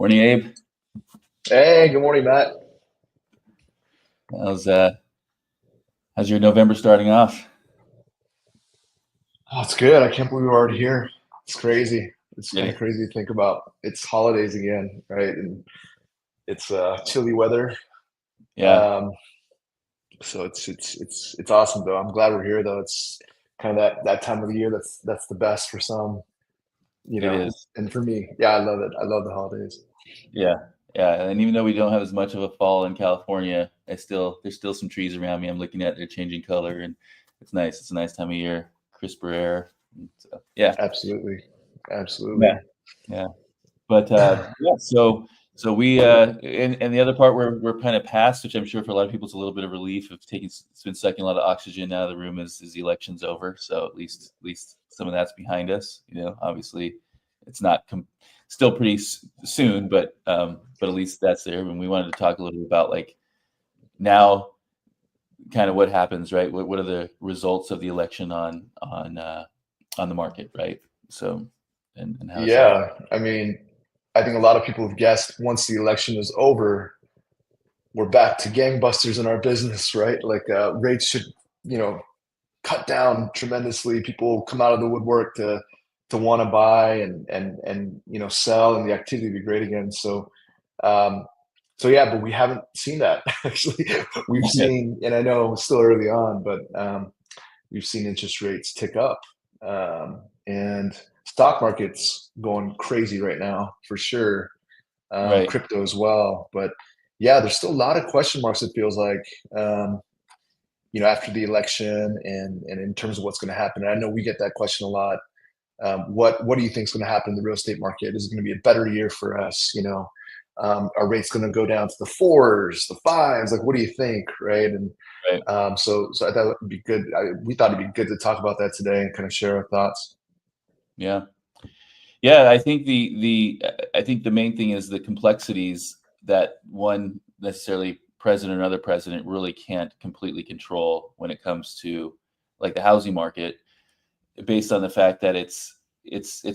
Morning, Abe. Hey, good morning, Matt. How's your November starting off? Oh, it's good. I can't believe we're already here. It's crazy. It's kind of Really? crazy to think about. It's holidays again, right? And it's chilly weather. Yeah, Um, so it's awesome though. I'm glad we're here though. It's kind of that time of the year that's the best for some, it is. and for me, yeah, I love it. I love the holidays. Yeah, yeah. And even though we don't have as much of a fall in California, there's still some trees around me. I'm looking at they're changing color, and it's nice. It's a nice time of year, crisper air. So, yeah, Absolutely. yeah, Absolutely. yeah. But yeah, so we and the other part we're kind of past, which I'm sure for a lot of people it's a little bit of relief of taking it's been sucking a lot of oxygen out of the room is the election's over. So at least some of that's behind us. Obviously it's not still pretty soon, but at least that's there. And we wanted to talk a little bit about like now kind of what happens, right? What are the results of the election on the market, right? So and how it's all. Yeah. I mean, I think a lot of people have guessed once the election is over, we're back to gangbusters in our business, right? Like rates should, you know, cut down tremendously. People come out of the woodwork to want to buy and sell, and the activity be great again. Um, so yeah, but we haven't seen that actually. We've seen, and I know it's still early on, but we've seen interest rates tick up, and stock market's going crazy right now for sure. Right. Crypto as well, but yeah, there's still a lot of question marks. It feels like. After the election and in terms of what's going to happen. And I know we get that question a lot. What do you think is going to happen in the real estate market? Is it going to be a better year for us? Are rates going to go down to the fours, the fives? Like, what do you think, right? And Right. so I thought it would be good. We thought it'd be good to talk about that today and kind of share our thoughts. Yeah. Yeah, I think the main thing is the complexities that one necessarily president or another president really can't completely control when it comes to like the housing market, based on the fact that it's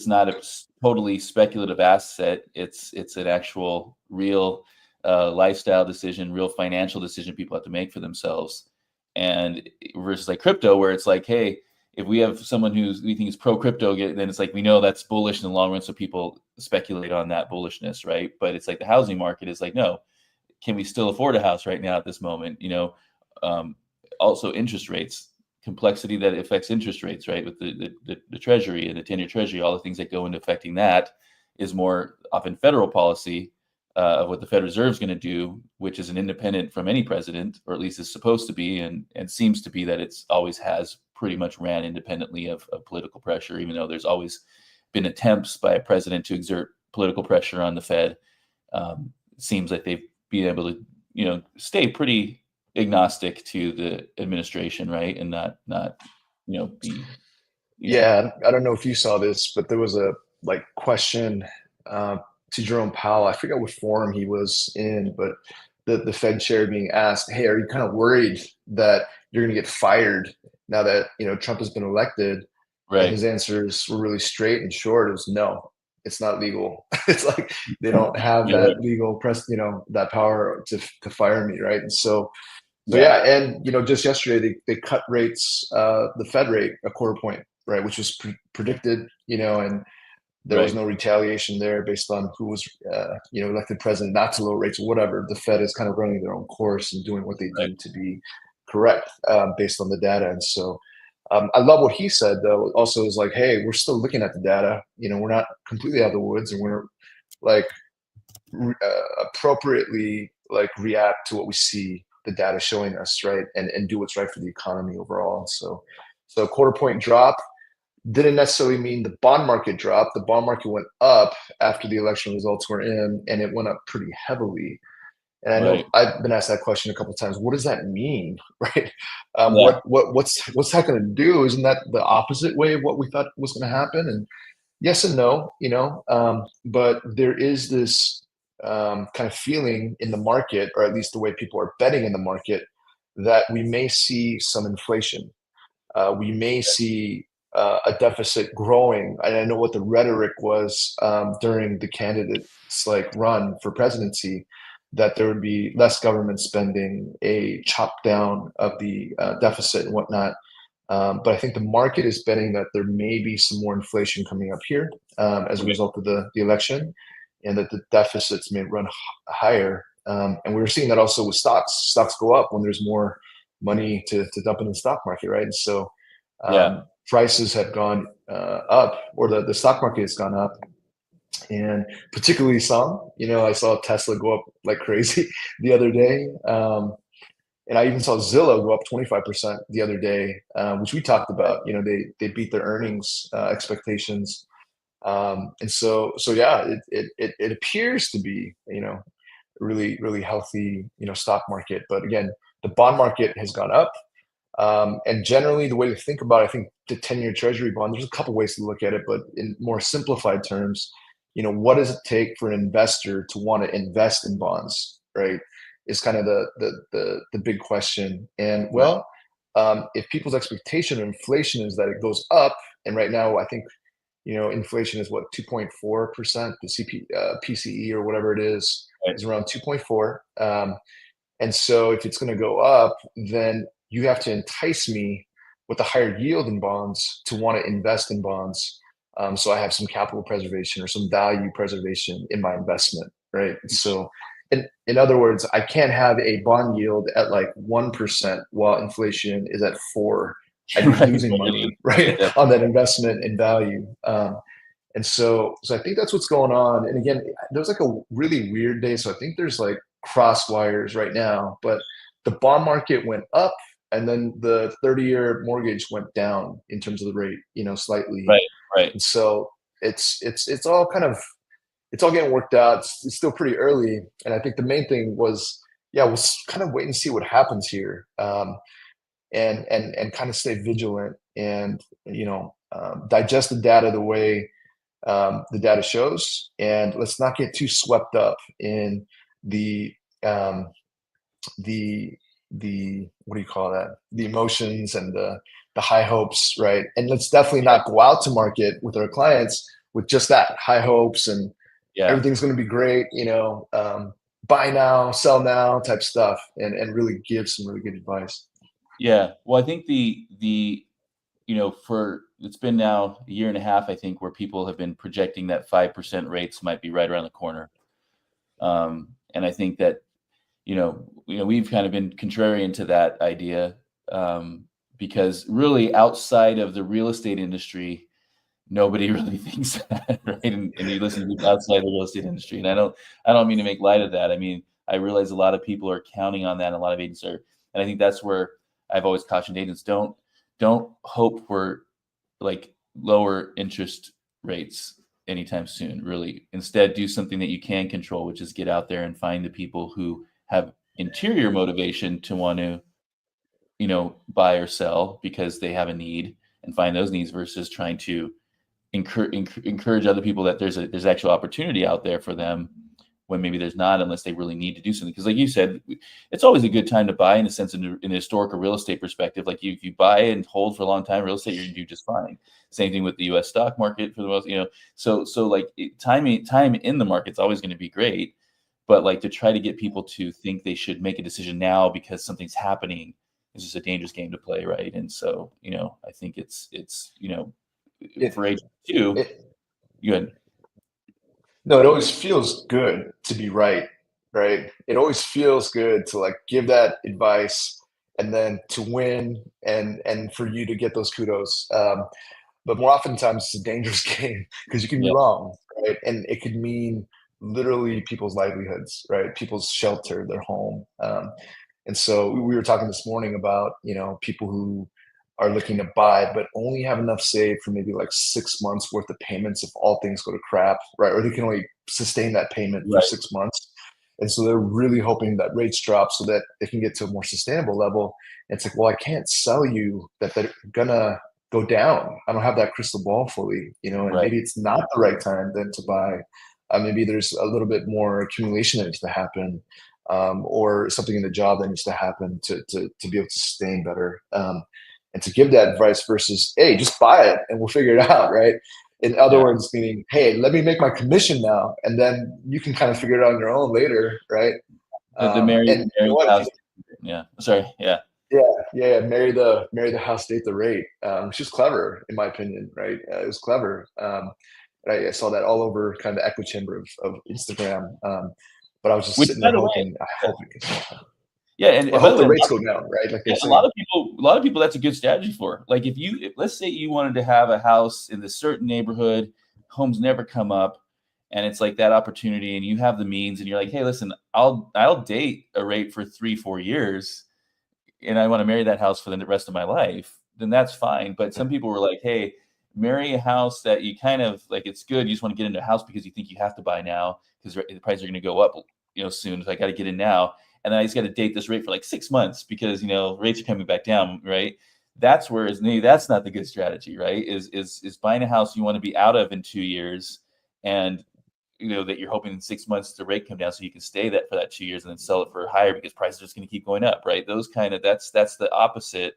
not a totally speculative asset. It's an actual real lifestyle decision, real financial decision people have to make for themselves. And versus like crypto, where it's like, hey, if we have someone we think is pro crypto, then it's like we know that's bullish in the long run, so people speculate on that bullishness, right? But it's like the housing market is like, no, can we still afford a house right now at this moment? Um, Also interest rates, complexity that affects interest rates, right? With the treasury and the 10-year treasury, all the things that go into affecting that is more often federal policy of what the Fed Reserve is going to do, which is an independent from any president, or at least is supposed to be, and seems to be that it's always has pretty much ran independently of political pressure, even though there's always been attempts by a president to exert political pressure on the Fed. Seems like they've been able to, stay pretty agnostic to the administration, right? And not be you know Yeah, I don't know if you saw this, but there was a like question uh, to Jerome Powell. I forget what forum he was in, but the Fed chair being asked, "Hey, are you kind of worried that you're going to get fired now that Trump has been elected?" And right. his answers were really straight and short. It was no, it's not legal. It's like they don't have Yeah, that legal that power to fire me, right? And so yeah, yeah, and just yesterday they cut rates, the Fed rate a quarter point, right, which was predicted, and there was right, no retaliation there based on who was, elected president, not to lower rates or whatever. The Fed is kind of running their own course and doing what they right, deem to be correct, based on the data. And so I love what he said though. Also, is like, hey, we're still looking at the data. We're not completely out of the woods, and we're like appropriately like react to what we see the data showing us, right, and do what's right for the economy overall. And so a quarter point drop didn't necessarily mean the bond market dropped. The bond market went up after the election results were in, and it went up pretty heavily. And I know right. I've been asked that question a couple of times. What does that mean, right? Yeah, What's that going to do? Isn't that the opposite way of what we thought was going to happen? And yes and no, but there is this kind of feeling in the market, or at least the way people are betting in the market, that we may see some inflation. We may see a deficit growing. And I know what the rhetoric was during the candidates like run for presidency, that there would be less government spending, a chop down of the deficit and whatnot. But I think the market is betting that there may be some more inflation coming up here as a Right. result of the election, and that the deficits may run higher. And we're seeing that also with stocks. Stocks go up when there's more money to dump in the stock market, right? And so Yeah. prices have gone up, or the stock market has gone up, and particularly some. I saw Tesla go up like crazy the other day. And I even saw Zillow go up 25% the other day, which we talked about. They beat their earnings expectations, and so yeah, it appears to be really really healthy stock market. But again, the bond market has gone up, and generally the way to think about it, I think the 10-year Treasury bond. There's a couple ways to look at it, but in more simplified terms, what does it take for an investor to want to invest in bonds, right? Is kind of the big question. And Right. well, if people's expectation of inflation is that it goes up, and right now I think inflation is what, 2.4%. The PCE or whatever it Right. is around 2.4. And so if it's going to go up, then you have to entice me with a higher yield in bonds to want to invest in bonds. So I have some capital preservation or some value preservation in my investment, right? So in other words, I can't have a bond yield at like 1% while inflation is at 4. I'd be Right. losing money, right, on that investment in value. And so I think that's what's going on. And again, there's like a really weird day. So I think there's like cross wires right now, but the bond market went up, and then the 30-year mortgage went down in terms of the rate, slightly. Right. Right. And so it's all kind of, it's all getting worked out. It's still pretty early. And I think the main thing was, yeah, we'll kind of wait and see what happens here. And kind of stay vigilant, and digest the data the way the data shows, and let's not get too swept up in the um, the what do you call that? The emotions and the high hopes, right? And let's definitely not go out to market with our clients with just that high hopes and Yeah. everything's going to be great, buy now, sell now type stuff, and really give some really good advice. Yeah. Well, I think for it's been now a year and a half, I think, where people have been projecting that 5% rates might be right around the corner. And I think that, we've kind of been contrarian to that idea, because really outside of the real estate industry, nobody really thinks that, right? And you listen to people outside the real estate industry, and I don't mean to make light of that. I mean, I realize a lot of people are counting on that, and a lot of agents are, and I think that's where I've always cautioned agents: don't hope for like lower interest rates anytime soon. Really, instead, do something that you can control, which is get out there and find the people who have interior motivation to want to buy or sell because they have a need, and find those needs versus trying to encourage other people that there's actual opportunity out there for them when maybe there's not, unless they really need to do something. Because like you said, it's always a good time to buy, in a sense, in a historical real estate perspective. Like if you buy and hold for a long time, real estate, you're going to do just fine. Same thing with the U.S. stock market for the most, so like time in the market's always going to be great. But like to try to get people to think they should make a decision now because something's happening is just a dangerous game to play, right? And so, I think it's for It, age two, it you had No, it always feels good to be right, right? It always feels good to like give that advice and then to win, and for you to get those kudos. But more oftentimes it's a dangerous game because you can be yeah, wrong, right? And it could mean literally people's livelihoods, right? People's shelter, their home. And so we were talking this morning about, people who are looking to buy, but only have enough saved for maybe like 6 months worth of payments if all things go to crap, right? Or they can only sustain that payment for right, 6 months. And so they're really hoping that rates drop so that they can get to a more sustainable level. And it's like, well, I can't sell you that they're gonna go down. I don't have that crystal ball fully, and right, maybe it's not the right time then to buy. Maybe there's a little bit more accumulation that needs to happen, or something in the job that needs to happen to be able to sustain better. and to give that advice versus, hey, just buy it and we'll figure it out, right? In other Yeah. words, meaning, hey, let me make my commission now, and then you can kind of figure it out on your own later, right? The And you know Mary what? House. Yeah. Sorry. Yeah. Yeah, yeah, marry the house, date the rate. Which is clever, in my opinion, right? It was clever. I saw that all over kind of the echo chamber of Instagram. But I was just Which, sitting by there the way, hoping, I hope it can, yeah, I and by the hope way, the rates go down, right? Like they're yeah, saying. a lot of people, that's a good strategy for. Like let's say you wanted to have a house in this certain neighborhood, homes never come up, and it's like that opportunity, and you have the means, and you're like, hey, listen, I'll date a rate for 3-4 years, and I want to marry that house for the rest of my life. Then that's fine. But some people were like, hey, marry a house that you kind of like. It's good. You just want to get into a house because you think you have to buy now because the prices are going to go up, soon. So I got to get in now, and then I just got to date this rate for like 6 months because rates are coming back down, right? That's where is maybe that's not the good strategy, right? Is buying a house you want to be out of in 2 years, and that you're hoping in 6 months the rate come down so you can stay that for that 2 years and then sell it for higher because prices are just going to keep going up, right? Those kind of that's the opposite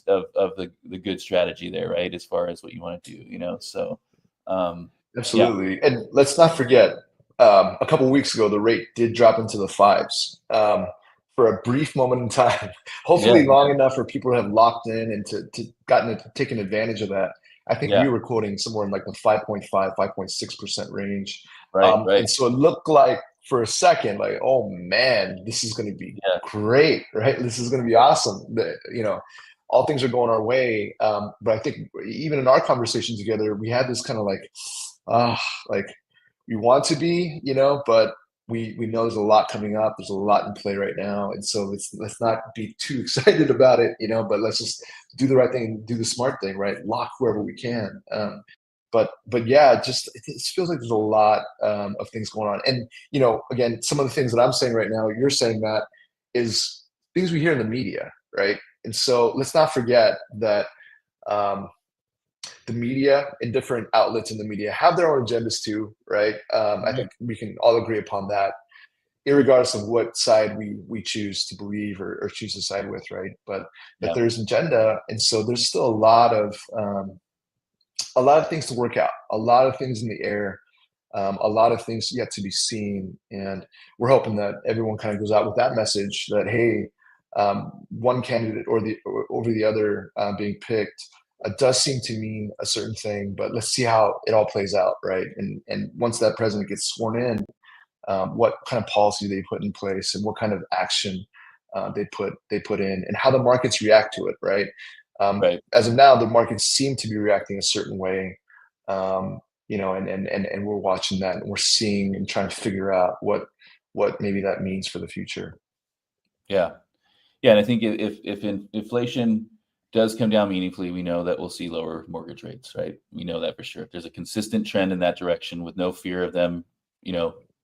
of the good strategy there, right? As far as what you want to do. So yeah, Absolutely. And let's not forget, a couple of weeks ago, the rate did drop into the fives for a brief moment in time, yeah, hopefully long enough for people to have locked in and to taken advantage of that. I think we yeah, were quoting somewhere in like the 5.5, 5.6% range. right, And so it looked like for a second, like, oh man, this is going to be yeah, great, right? This is going to be awesome. All things are going our way. But I think even in our conversation together, we had this kind of like, ah, like we want to be, but we know there's a lot coming up. There's a lot in play right now, and so let's not be too excited about it, but let's just do the right thing and do the smart thing, right? Lock whoever we can. But yeah, it feels like there's a lot of things going on, and again, some of the things that I'm saying right now, you're saying that is things we hear in the media, right? And so let's not forget that. Um, the media and different outlets in the media have their own agendas too, right? I right, think we can all agree upon that, regardless of what side we choose to believe or choose to side with, right? But that yeah, there's agenda, and so there's still a lot of things to work out, a lot of things in the air, a lot of things yet to be seen, and we're hoping that everyone kind of goes out with that message that hey, one candidate or over the other being picked does seem to mean a certain thing, but let's see how it all plays out, right? And once that president gets sworn in, what kind of policy they put in place and what kind of action they put in, and how the markets react to it, right? right. As of now, the markets seem to be reacting a certain way, and we're watching that, and we're seeing and trying to figure out what maybe that means for the future. Yeah. Yeah, and I think if inflation does come down meaningfully, we know that we'll see lower mortgage rates, right? We know that for sure. If there's a consistent trend in that direction with no fear of them,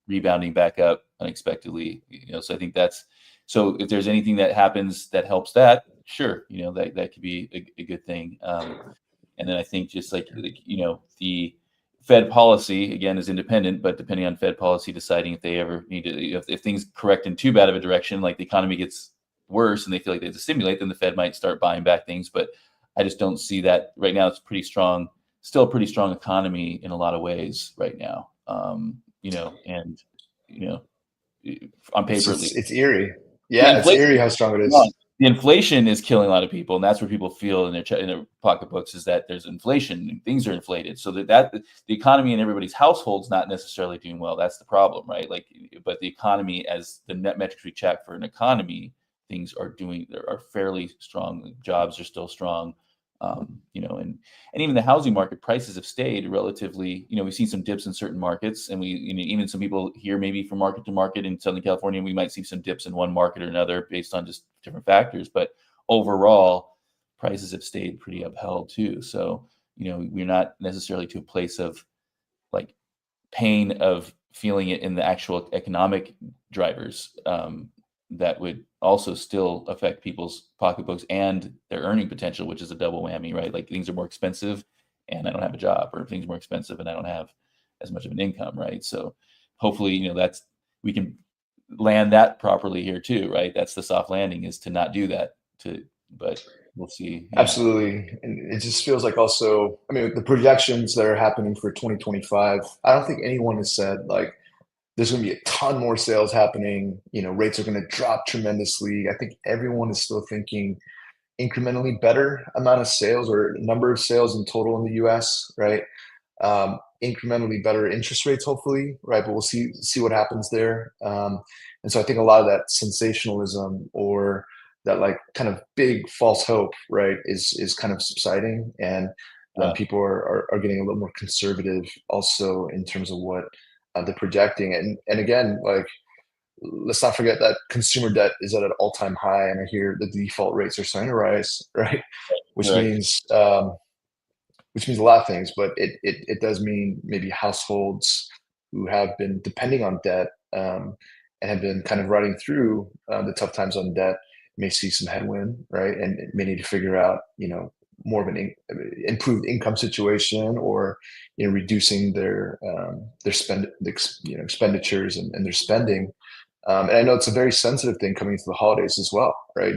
rebounding back up unexpectedly, so I think that's so if there's anything that happens that helps that, sure, that could be a good thing. And then I think just like the Fed policy again is independent, but depending on Fed policy deciding if they ever need to, if things correct in too bad of a direction, like the economy gets worse and they feel like they have to stimulate, then the Fed might start buying back things. But I just don't see that right now. It's pretty strong, still a pretty strong economy in a lot of ways right now. And you know, on It's paper at it's least, it's eerie. the Yeah, it's inflation eerie how strong it wrong. is. The inflation is killing a lot of people, and that's where people feel in their pocketbooks is that there's inflation and things are inflated. So that the economy in everybody's households not necessarily doing well. That's the problem, right? Like, but the economy, as the net metrics we check for an economy, things are fairly strong. Jobs are still strong, and even the housing market prices have stayed relatively. We've seen some dips in certain markets, and even some people here maybe from market to market in Southern California, we might see some dips in one market or another based on just different factors. But overall, prices have stayed pretty upheld too. So we're not necessarily to a place of like pain of feeling it in the actual economic drivers that would also still affect people's pocketbooks and their earning potential, which is a double whammy, right? Like things are more expensive and I don't have a job, or things are more expensive and I don't have as much of an income, right? So hopefully, that's we can land that properly here too, right? That's the soft landing, is to not do that. But we'll see. Yeah. Absolutely. And it just feels like also, I mean, the projections that are happening for 2025, I don't think anyone has said like there's going to be a ton more sales happening. Rates are going to drop tremendously. I think everyone is still thinking incrementally better amount of sales or number of sales in total in the US, right? Incrementally better interest rates, hopefully, right? But we'll see what happens there. And so I think a lot of that sensationalism or that like kind of big false hope, right, is kind of subsiding, and Yeah. people are getting a little more conservative also in terms of what they're projecting. And again, like let's not forget that consumer debt is at an all-time high, and I hear the default rates are starting to rise, right? Which Correct. means a lot of things, but it does mean maybe households who have been depending on debt, and have been kind of riding through the tough times on debt may see some headwind, right? And may need to figure out, more of an improved income situation, or reducing their expenditures and their spending. And I know it's a very sensitive thing coming into the holidays as well, right?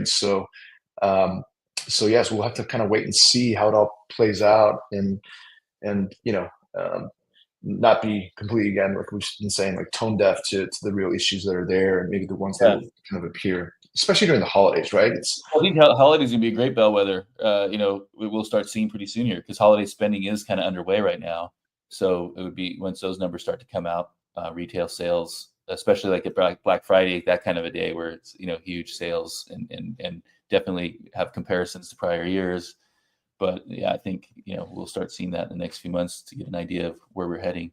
Um, so yes, we'll have to kind of wait and see how it all plays out, and not be completely, again, like we've been saying, like tone deaf to the real issues that are there, and maybe the ones that Yeah. will kind of appear, especially during the holidays, right? It's I think holidays gonna be a great bellwether. We will start seeing pretty soon here because holiday spending is kind of underway right now. So it would be once those numbers start to come out, retail sales, especially like at Black Friday, that kind of a day where it's huge sales and definitely have comparisons to prior years. But yeah, I think we'll start seeing that in the next few months to get an idea of where we're heading.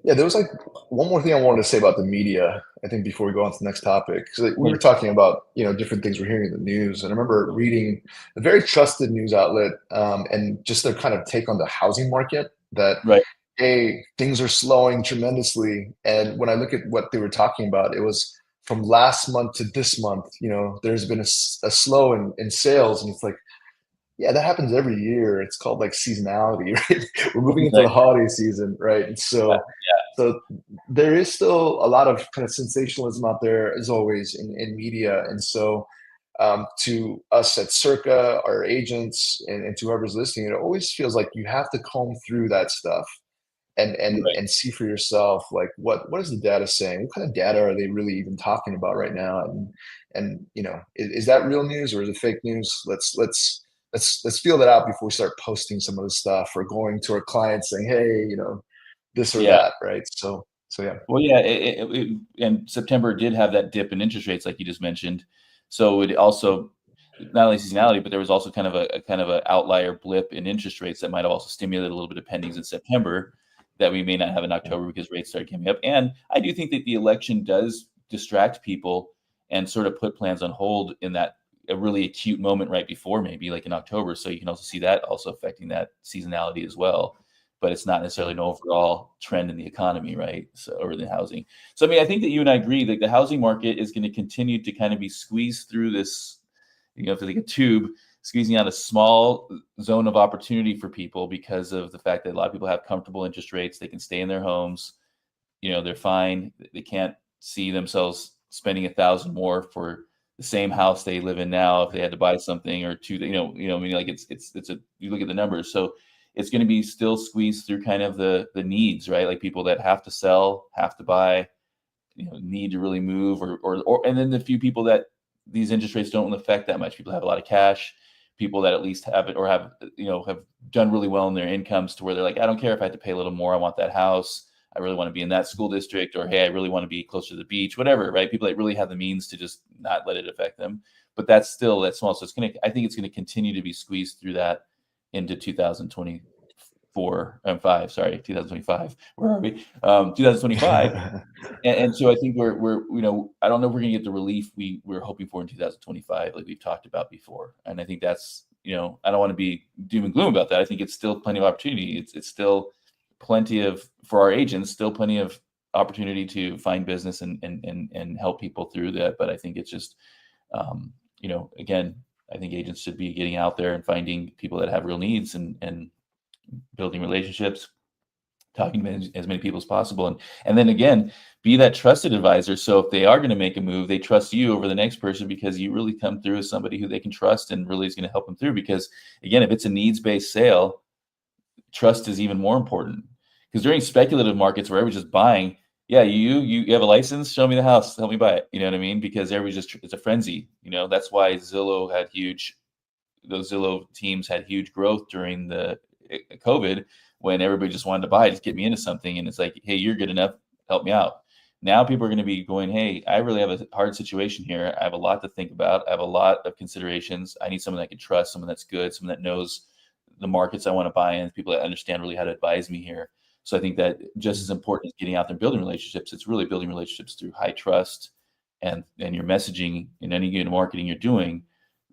Yeah, there was like one more thing I wanted to say about the media, I think, before we go on to the next topic. So like, we were talking about, different things we're hearing in the news. And I remember reading a very trusted news outlet, and just their kind of take on the housing market, that, Right, hey, things are slowing tremendously. And when I look at what they were talking about, it was from last month to this month, there's been a slow in sales. And it's like, yeah, that happens every year. It's called like seasonality, right? We're moving into the right. holiday season, right? And Yeah, so there is still a lot of kind of sensationalism out there, as always, in media. And so, to us at Circa, our agents, and to whoever's listening, it always feels like you have to comb through that stuff and and right. and see for yourself, like what is the data saying? What kind of data are they really even talking about right now? And is that real news or is it fake news? Let's feel that out before we start posting some of the stuff or going to our clients saying, hey, this or Yeah. that, right? So yeah. Well, yeah, and September did have that dip in interest rates, like you just mentioned. So it also not only seasonality, but there was also kind of a kind of an outlier blip in interest rates that might have also stimulated a little bit of pendings in September that we may not have in October because rates started coming up. And I do think that the election does distract people and sort of put plans on hold in that a really acute moment right before, maybe like in October. So you can also see that also affecting that seasonality as well, but it's not necessarily an overall trend in the economy, right? So, or the housing. So, I mean, I think that you and I agree that the housing market is going to continue to kind of be squeezed through this, if like a tube, squeezing out a small zone of opportunity for people because of the fact that a lot of people have comfortable interest rates. They can stay in their homes. They're fine. They can't see themselves spending 1,000 more for the same house they live in now if they had to buy something or two. I mean, like it's a you look at the numbers, so it's going to be still squeezed through kind of the needs, right? Like people that have to sell, have to buy, need to really move, or and then the few people that these interest rates don't affect that much. People have a lot of cash, people that at least have it or have done really well in their incomes to where they're like, I don't care if I have to pay a little more. I want that house. I really want to be in that school district, or hey, I really want to be closer to the beach, whatever, right? People that really have the means to just not let it affect them. But that's still that's small. So I think it's gonna continue to be squeezed through that into 2024 and 5, sorry, 2025. Where are we? 2025. And so I think we're I don't know if we're gonna get the relief we're hoping for in 2025, like we've talked about before. And I think that's I don't want to be doom and gloom about that. I think it's still plenty of opportunity. It's still plenty of for our agents, still plenty of opportunity to find business and help people through that. But I think it's just again, I think agents should be getting out there and finding people that have real needs and building relationships talking to as many people as possible. And then again, be that trusted advisor. So if they are going to make a move, they trust you over the next person because you really come through as somebody who they can trust and really is going to help them through. Because again, if it's a needs-based sale, trust is even more important. Because during speculative markets where everybody's just buying, yeah, you have a license, show me the house, help me buy it. You know what I mean? Because everybody's just, it's a frenzy. That's why those Zillow teams had huge growth during the COVID, when everybody just wanted to buy, just get me into something. And it's like, hey, you're good enough, help me out. Now people are going to be going, hey, I really have a hard situation here. I have a lot to think about. I have a lot of considerations. I need someone that I can trust, someone that's good, someone that knows the markets I want to buy in, people that understand really how to advise me here. So I think that just as important as getting out there and building relationships, it's really building relationships through high trust, and your messaging in any given marketing you're doing,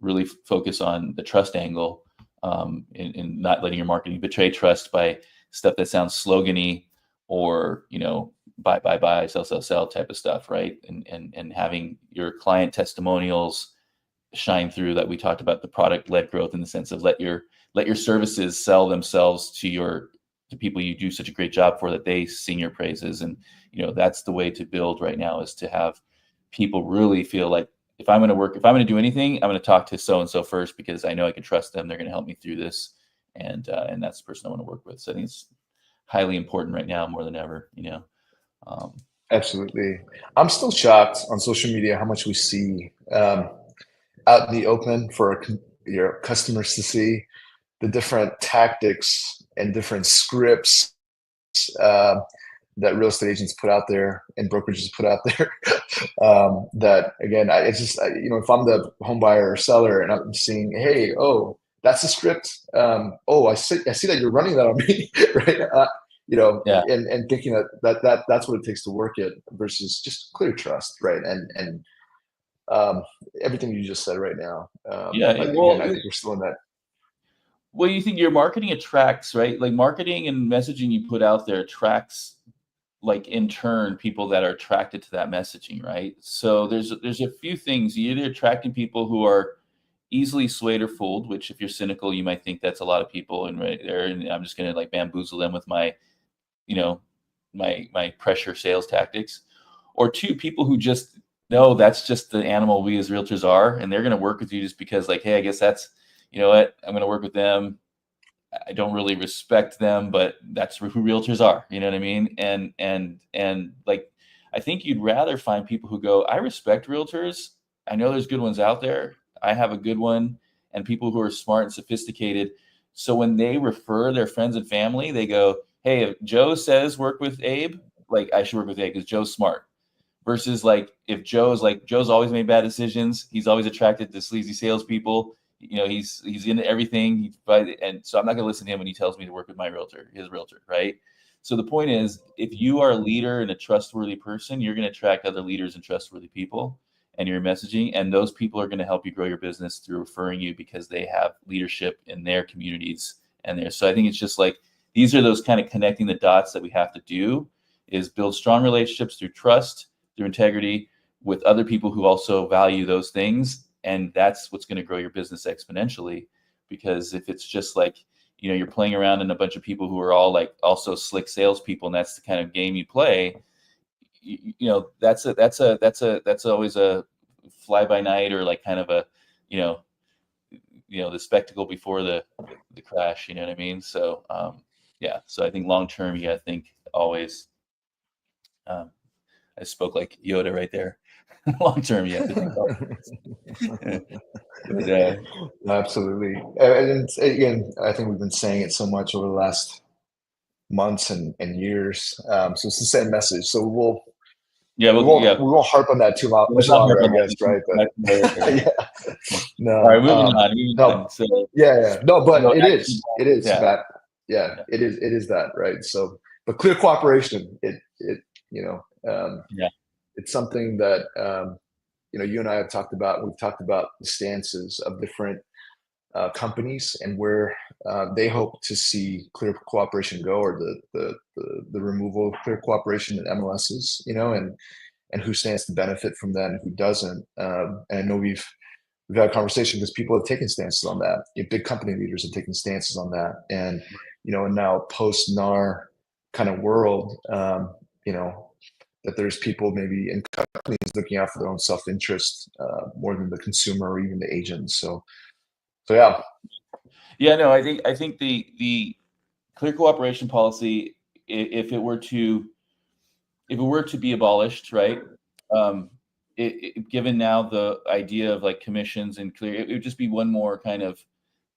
really focus on the trust angle, and not letting your marketing betray trust by stuff that sounds slogany, or buy, sell type of stuff, right? And having your client testimonials shine through, that we talked about the product led growth, in the sense of let your services sell themselves to people you do such a great job for, that they sing your praises. And that's the way to build right now, is to have people really feel like, if I'm going to do anything, I'm going to talk to so and so first, because I know I can trust them. They're going to help me through this, and that's the person I want to work with. So I think it's highly important right now, more than ever. Absolutely. I'm still shocked on social media how much we see out in the open for your customers to see, the different tactics and different scripts that real estate agents put out there and brokerages put out there. That again, it's just if I'm the home buyer or seller and I'm seeing, hey, oh, that's a script. Oh, I see that you're running that on me, right? Yeah. And thinking that's what it takes to work it, versus just clear trust, right? And everything you just said right now. Yeah. Again, I think we're still in that. Well, you think your marketing attracts, right? Like marketing and messaging you put out there attracts, like in turn, people that are attracted to that messaging, right? So there's a few things. You're either attracting people who are easily swayed or fooled, which if you're cynical, you might think that's a lot of people, and right there, and I'm just going to like bamboozle them with my, my pressure sales tactics. Or two, people who just know that's just the animal we as realtors are, and they're going to work with you just because, like, hey, I guess that's, you know what, I'm going to work with them. I don't really respect them, but that's who realtors are. You know what I mean? And like, I think you'd rather find people who go, I respect realtors. I know there's good ones out there. I have a good one, and people who are smart and sophisticated. So when they refer their friends and family, they go, hey, if Joe says work with Abe, like I should work with Abe because Joe's smart. Versus like if Joe's always made bad decisions, he's always attracted to sleazy salespeople. He's into everything. And so I'm not going to listen to him when he tells me to work with his realtor, right? So the point is, if you are a leader and a trustworthy person, you're going to attract other leaders and trustworthy people, and your messaging, and those people are going to help you grow your business through referring you because they have leadership in their communities and there. So I think it's just like, these are those kind of connecting the dots that we have to do, is build strong relationships through trust, through integrity, with other people who also value those things. And that's what's going to grow your business exponentially. Because if it's just like, you're playing around in a bunch of people who are all like also slick salespeople, and that's the kind of game you play, that's always a fly by night, or like kind of a, the spectacle before the crash, you know what I mean? So, yeah. So I think long term, you got to think always, I spoke like Yoda right there. Long term, you have to think. But, Absolutely. And again, I think we've been saying it so much over the last months and years. So it's the same message. So yeah, we won't harp on that too much longer, I guess, right? But yeah, no, all right, moving on. no, So, yeah. No, but it is, yeah. Matt. Yeah, it is that, right? So, but clear cooperation, Yeah. it's something that you and I have talked about. We've talked about the stances of different companies and where they hope to see clear cooperation go, or the removal of clear cooperation in MLSs, and who stands to benefit from that and who doesn't. And I know we've had a conversation because people have taken stances on that. Big company leaders have taken stances on that, and and now post NAR kind of world, you know, that there's people maybe in companies looking out for their own self-interest more than the consumer or even the agents. So yeah. Yeah, no, I think the clear cooperation policy, if it were to be abolished, right? Um, given now the idea of like commissions and clear, it would just be one more kind of,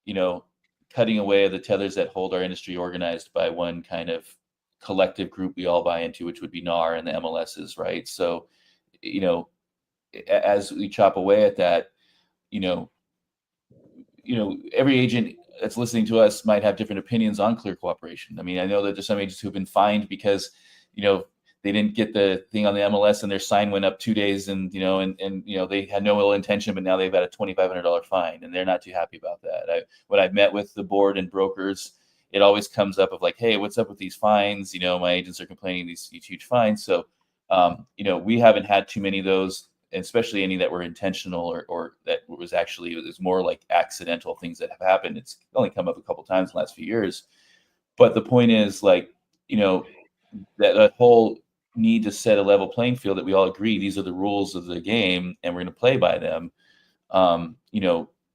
you know, cutting away of the tethers that hold our industry organized by one kind of collective group we all buy into, which would be NAR and the MLSs, right? So, you know, as we chop away at that, you know, every agent that's listening to us might have different opinions on clear cooperation. I mean, I know that there's some agents who've been fined because, you know, they didn't get the thing on the MLS and their sign went up 2 days, and they had no ill intention, but now they've got a $2,500 fine and they're not too happy about that. When I've met with the board and brokers, it always comes up of like, hey, what's up with these fines? My agents are complaining these huge fines. So, we haven't had too many of those, especially any that were intentional or that was actually, it was more like accidental things that have happened. It's only come up a couple times in the last few years. But the point is, like, that whole need to set a level playing field, that we all agree these are the rules of the game and we're going to play by them.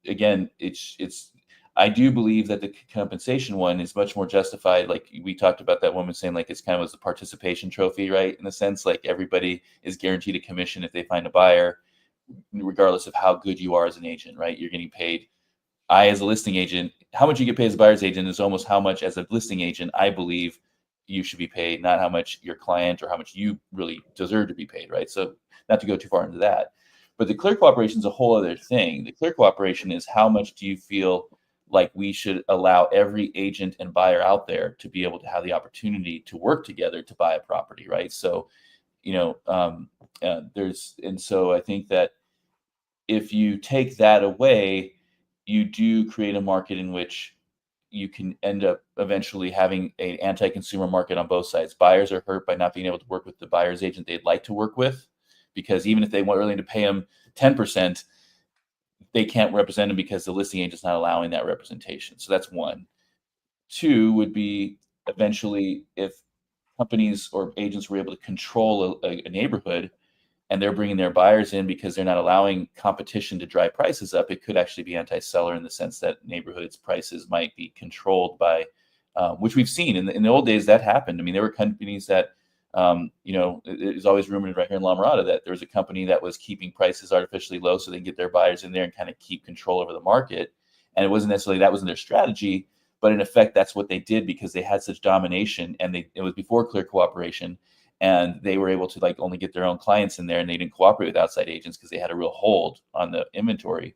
Again, it's I do believe that the compensation one is much more justified. Like we talked about that woman saying, like, it's kind of as the participation trophy, right? In a sense, like everybody is guaranteed a commission if they find a buyer, regardless of how good you are as an agent, right? You're getting paid. I, as a listing agent, how much you get paid as a buyer's agent is almost how much as a listing agent I believe you should be paid, not how much your client or how much you really deserve to be paid, right? So not to go too far into that. But the clear cooperation is a whole other thing. The clear cooperation is how much do you feel like we should allow every agent and buyer out there to be able to have the opportunity to work together to buy a property, right? So, so I think that if you take that away, you do create a market in which you can end up eventually having an anti-consumer market on both sides. Buyers are hurt by not being able to work with the buyer's agent they'd like to work with, because even if they weren't willing to pay them 10%, they can't represent them because the listing agent's not allowing that representation. So that's one. Two would be, eventually, if companies or agents were able to control a neighborhood and they're bringing their buyers in because they're not allowing competition to drive prices up, it could actually be anti-seller in the sense that neighborhoods prices might be controlled by, which we've seen in the old days that happened. I mean, there were companies that, it was always rumored right here in La Mirada that there was a company that was keeping prices artificially low so they can get their buyers in there and kind of keep control over the market. And it wasn't necessarily, that wasn't their strategy, but in effect, that's what they did because they had such domination, and it was before clear cooperation. And they were able to like only get their own clients in there, and they didn't cooperate with outside agents because they had a real hold on the inventory.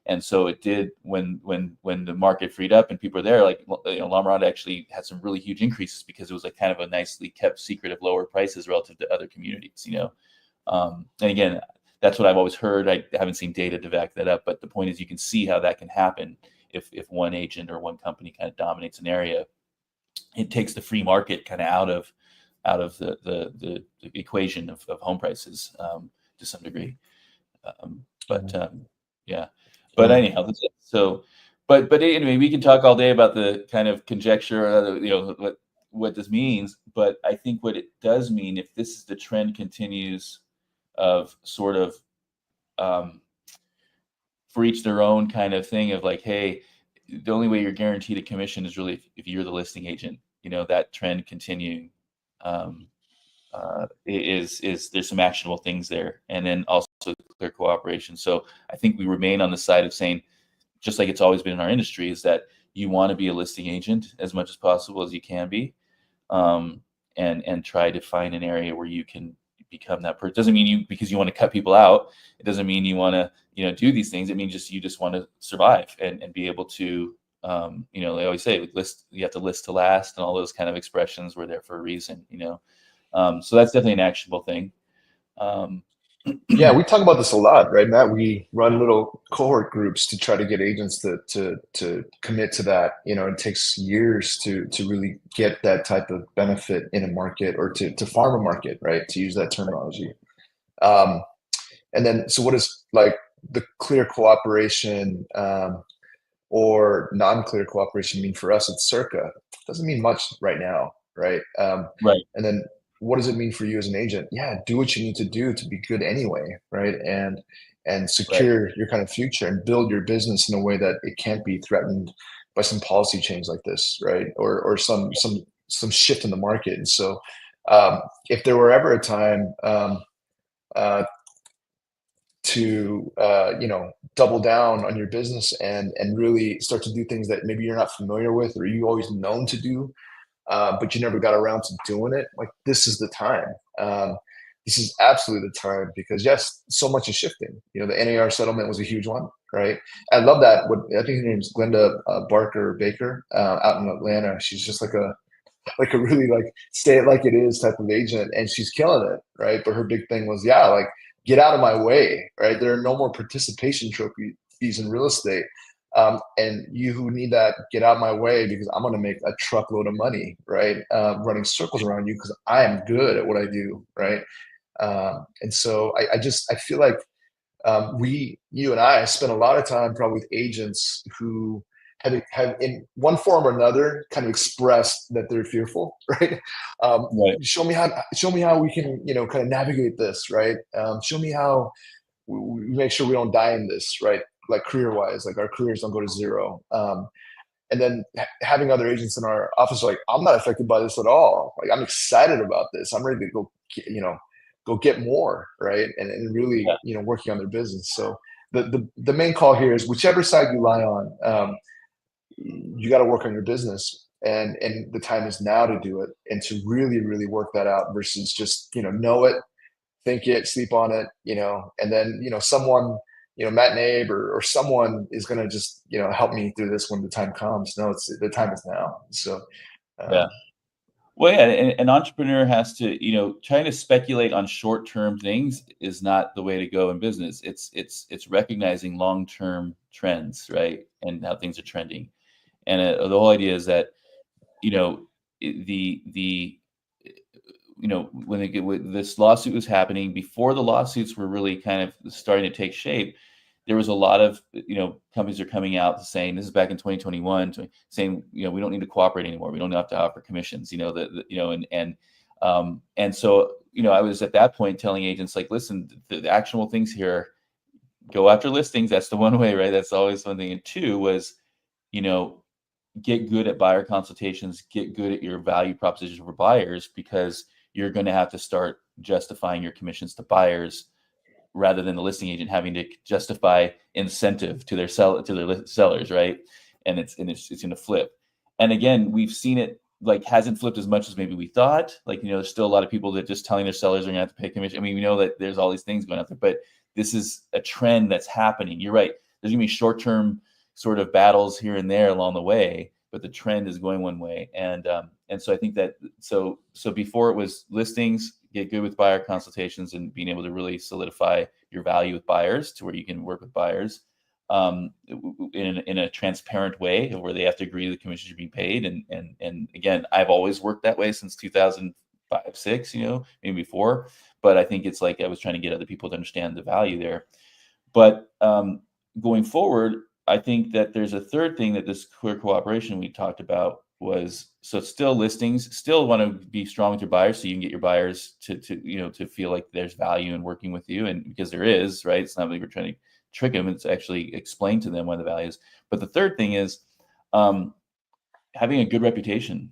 And so it did, when the market freed up and people were there, like, La Mirada actually had some really huge increases because it was like kind of a nicely kept secret of lower prices relative to other communities, And again, that's what I've always heard. I haven't seen data to back that up, but the point is, you can see how that can happen if one agent or one company kind of dominates an area. It takes the free market kind of out of the equation of home prices, to some degree. Yeah. But anyhow, so, but anyway, we can talk all day about the kind of conjecture, what this means. But I think what it does mean, if this is the trend continues of sort of, for each their own kind of thing of like, hey, the only way you're guaranteed a commission is really if you're the listing agent. That trend continuing, is there's some actionable things there, and then also clear cooperation. So I think we remain on the side of saying, just like it's always been in our industry, is that you want to be a listing agent as much as possible as you can be, and try to find an area where you can become that person. It doesn't mean because you want to cut people out. It doesn't mean you want to do these things. It means you just want to survive and be able to, they always say, you have to list to last, and all those kind of expressions were there for a reason. So that's definitely an actionable thing. Yeah, we talk about this a lot, right, Matt? We run little cohort groups to try to get agents to commit to that. It takes years to really get that type of benefit in a market, or to farm a market, right? To use that terminology. And then, so what is like the clear cooperation or non-clear cooperation mean for us at Circa? Doesn't mean much right now, right? Right. And then what does it mean for you as an agent? Yeah, do what you need to do to be good anyway, right? And Right. secure your kind of future and build your business in a way that it can't be threatened by some policy change like this, right? Or some shift in the market. And so, if there were ever a time uh, to double down on your business and really start to do things that maybe you're not familiar with or you always known to do, but you never got around to doing it, like this is the time. This is absolutely the time because yes, so much is shifting. The NAR settlement was a huge one, right? I love that. What I think her name's Glenda Barker Baker out in Atlanta. She's just like a really like say it like it is type of agent, and she's killing it, right? But her big thing was, yeah, like get out of my way, right? There are no more participation trophies in real estate. And you who need that, get out of my way because I'm going to make a truckload of money, right? Running circles around you because I am good at what I do, right? And so I feel like you and I spend a lot of time probably with agents who have in one form or another kind of expressed that they're fearful, right? Right. Show me how we can, kind of navigate this, right? Show me how we make sure we don't die in this, right? Like career wise, like our careers don't go to zero. And then having other agents in our office like, I'm not affected by this at all. Like I'm excited about this. I'm ready to go, go get more, right? And really, Yeah. working on their business. So the main call here is whichever side you lie on, you got to work on your business, and the time is now to do it and to really really work that out versus just know it, think it, sleep on it, and then someone, Matt Nabe or someone is going to just help me through this when the time comes. No, it's the time is now. So Yeah. Well, yeah, an entrepreneur has to, trying to speculate on short-term things is not the way to go in business. It's recognizing long-term trends, right, and how things are trending. And the whole idea is that, you know, the when when this lawsuit was happening, before the lawsuits were really kind of starting to take shape, there was a lot of companies are coming out saying, this is back in 2021, saying we don't need to cooperate anymore, we don't have to offer commissions, and so I was at that point telling agents like, listen, the actionable things here, go after listings. That's the one way, right? That's always one thing. And two was, you know get good at buyer consultations, get good at your value proposition for buyers, because you're going to have to start justifying your commissions to buyers rather than the listing agent having to justify incentive to their sellers, right? And it's going to flip. And again, we've seen it like hasn't flipped as much as maybe we thought. Like, there's still a lot of people that just telling their sellers they're going to have to pay commission. I mean, we know that there's all these things going out there, but this is a trend that's happening. You're right. There's going to be short-term sort of battles here and there along the way, but the trend is going one way. And so I think that so before it was listings, get good with buyer consultations and being able to really solidify your value with buyers to where you can work with buyers in a transparent way where they have to agree to the commissions you're being paid. And again, I've always worked that way since 2005, 6, maybe before, but I think it's like I was trying to get other people to understand the value there. But going forward, I think that there's a third thing that this clear cooperation we talked about was, so still listings, still want to be strong with your buyers so you can get your buyers to feel like there's value in working with you. And because there is, right? It's not like we're trying to trick them. It's actually explain to them what the value is. But the third thing is having a good reputation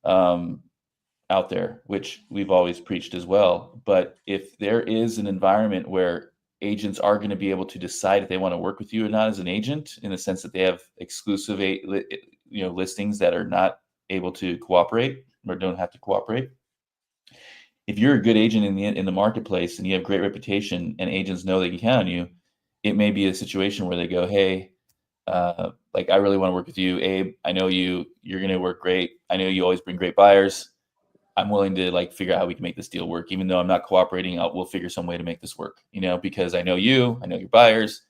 out there, which we've always preached as well. But if there is an environment where agents are going to be able to decide if they want to work with you or not as an agent, in the sense that they have exclusive listings that are not able to cooperate or don't have to cooperate. If you're a good agent in the marketplace and you have great reputation and agents know they can count on you, it may be a situation where they go, hey, like I really want to work with you, Abe. I know you're going to work great. I know you always bring great buyers. I'm willing to like figure out how we can make this deal work. Even though I'm not cooperating, we'll figure some way to make this work, because I know you, I know your buyers.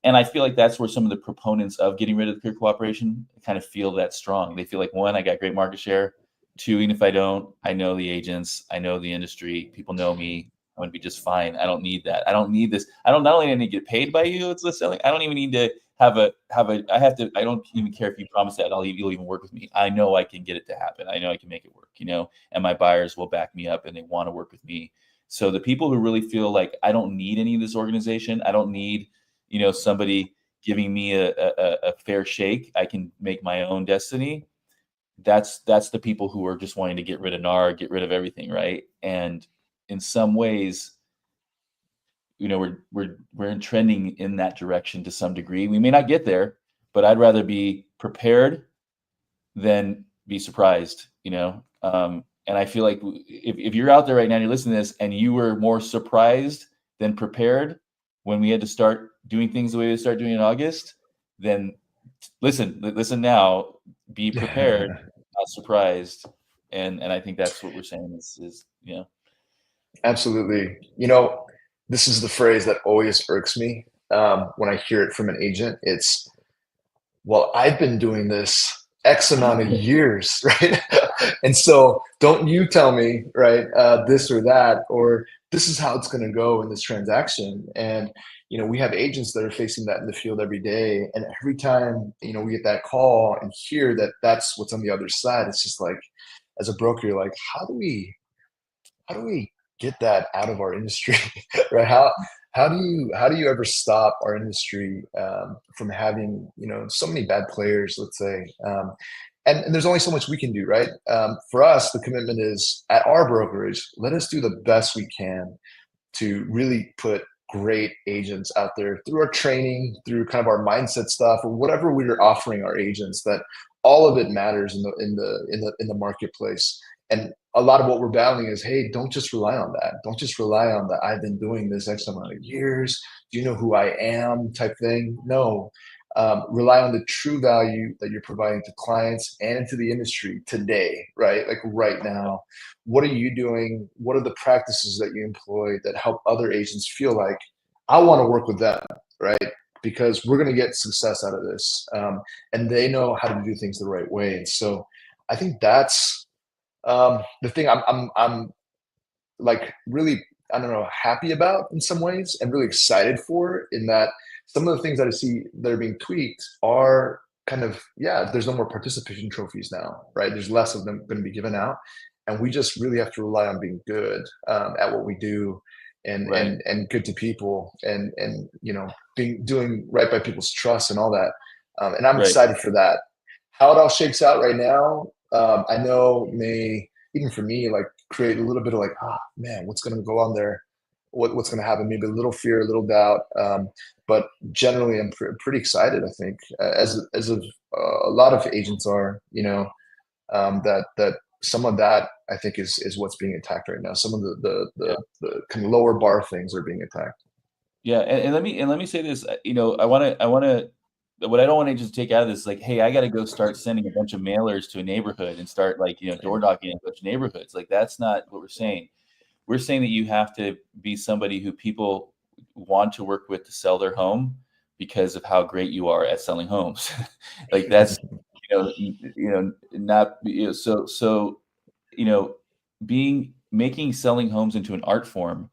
And I feel like that's where some of the proponents of getting rid of the clear cooperation kind of feel that strong. They feel like, one, I got great market share. Two, even if I don't, I know the agents, I know the industry, people know me. I'm going to be just fine. I don't need that. I don't need this. I don't not only need to get paid by you, it's the selling. I don't even need to I don't even care if you promise that you'll even work with me. I know I can get it to happen. I know I can make it work, and my buyers will back me up and they want to work with me. So the people who really feel like I don't need any of this organization, I don't need, somebody giving me a fair shake. I can make my own destiny. That's the people who are just wanting to get rid of NAR, get rid of everything, right? And in some ways, we're trending in that direction to some degree. We may not get there, but I'd rather be prepared than be surprised, and I feel like if you're out there right now and you're listening to this and you were more surprised than prepared when we had to start doing things the way we start doing in August, then listen now, be prepared, not surprised. And I think that's what we're saying is. Absolutely. This is the phrase that always irks me when I hear it from an agent. It's, well, I've been doing this X amount of years, right? And so don't you tell me, right, this or that, or this is how it's going to go in this transaction. And, we have agents that are facing that in the field every day. And every time, we get that call and hear that that's what's on the other side, it's just like, as a broker, you're like, how do we get that out of our industry, right? How do you ever stop our industry from having so many bad players, let's say, and there's only so much we can do, right? For us, the commitment is at our brokerage, let us do the best we can to really put great agents out there through our training, through kind of our mindset stuff, or whatever we're offering our agents. That all of it matters in the marketplace. And a lot of what we're battling is, hey, don't just rely on that. Don't just rely on that. I've been doing this X amount of years. Do you know who I am? Type thing. No, rely on the true value that you're providing to clients and to the industry today, right? Like right now, what are you doing? What are the practices that you employ that help other agents feel like I want to work with them, right? Because we're going to get success out of this, and they know how to do things the right way. And so, I think that's the thing I'm like really, I don't know, happy about in some ways and really excited for, in that some of the things that I see that are being tweaked are kind of, there's no more participation trophies now, right? There's less of them going to be given out. And we just really have to rely on being good at what we do, and, Right. and good to people, and doing right by people's trust and all that. And I'm Right. excited for that. How it all shakes out right now, I know may, even for me, like create a little bit of like, man, what's going to go on there? What's going to happen? Maybe a little fear, a little doubt. But generally, I'm pretty excited. I think as a lot of agents are, that some of that I think is what's being attacked right now. Some of the kind of lower bar things are being attacked. Yeah, and let me say this. I want to. What I don't want agents to take out of this is like, hey, I got to go start sending a bunch of mailers to a neighborhood and start door knocking in a bunch of neighborhoods. Like that's not what we're saying. We're saying that you have to be somebody who people want to work with to sell their home because of how great you are at selling homes. Like that's not making selling homes into an art form,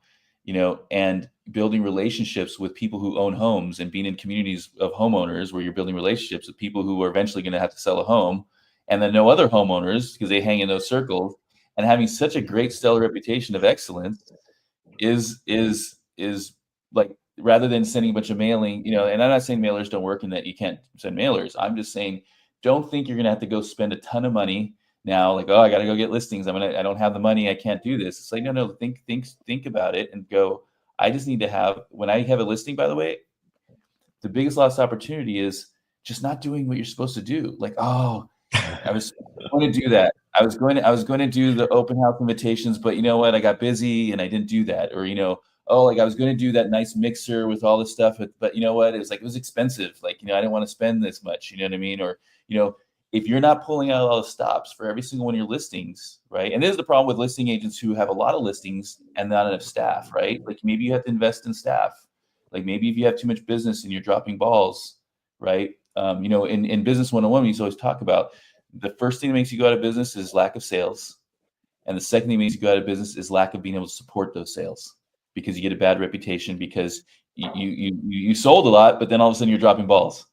and building relationships with people who own homes and being in communities of homeowners where you're building relationships with people who are eventually going to have to sell a home, and then know other homeowners because they hang in those circles, and having such a great stellar reputation of excellence is like, rather than sending a bunch of mailing, and I'm not saying mailers don't work and that you can't send mailers. I'm just saying, don't think you're going to have to go spend a ton of money now, like, oh, I got to go get listings. I don't have the money. I can't do this. It's like, no, think about it and go, I just need to have, when I have a listing, by the way, the biggest lost opportunity is just not doing what you're supposed to do. Like, oh, I was going to do that. I was going to do the open house invitations, but you know what? I got busy and I didn't do that. Or, oh, like I was going to do that nice mixer with all this stuff, but you know what? It was expensive. Like, I didn't want to spend this much, you know what I mean? Or, if you're not pulling out all the stops for every single one of your listings, right? And this is the problem with listing agents who have a lot of listings and not enough staff, right? Like maybe you have to invest in staff. Like maybe if you have too much business and you're dropping balls, right? In Business 101, we used to always talk about the first thing that makes you go out of business is lack of sales. And the second thing that makes you go out of business is lack of being able to support those sales, because you get a bad reputation because you sold a lot, but then all of a sudden you're dropping balls.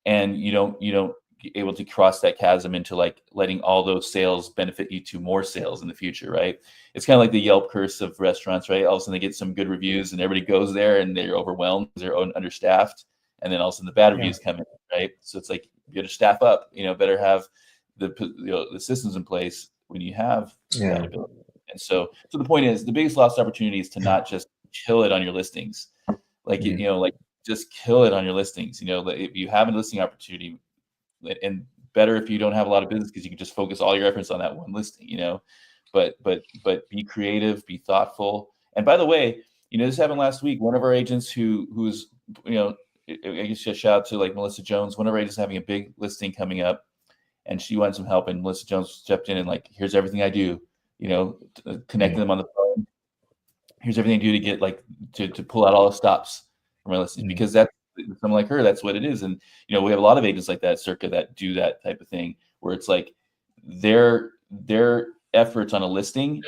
and you don't able to cross that chasm into like letting all those sales benefit you to more sales in the future, right? It's kind of like the Yelp curse of restaurants, right? All of a sudden they get some good reviews and everybody goes there and they're overwhelmed, they're understaffed, and then all of a sudden the bad Yeah. reviews come in, right? So it's like you got to staff up, better have the systems in place when you have Yeah. that ability. And so the point is, the biggest lost opportunity is to not just kill it on your listings, like like just kill it on your listings. Like if you have a listing opportunity, and better if you don't have a lot of business because you can just focus all your efforts on that one listing. But be creative, be thoughtful. And by the way, this happened last week. One of our agents who's I guess just shout out to like Melissa Jones. One of our agents having a big listing coming up, and she wanted some help, and Melissa Jones stepped in and like, here's everything I do, connecting them on the phone. Here's everything I do to get like to pull out all the stops from my listings, because that's someone like her, that's what it is. And we have a lot of agents like that circa that do that type of thing, where it's like their efforts on a listing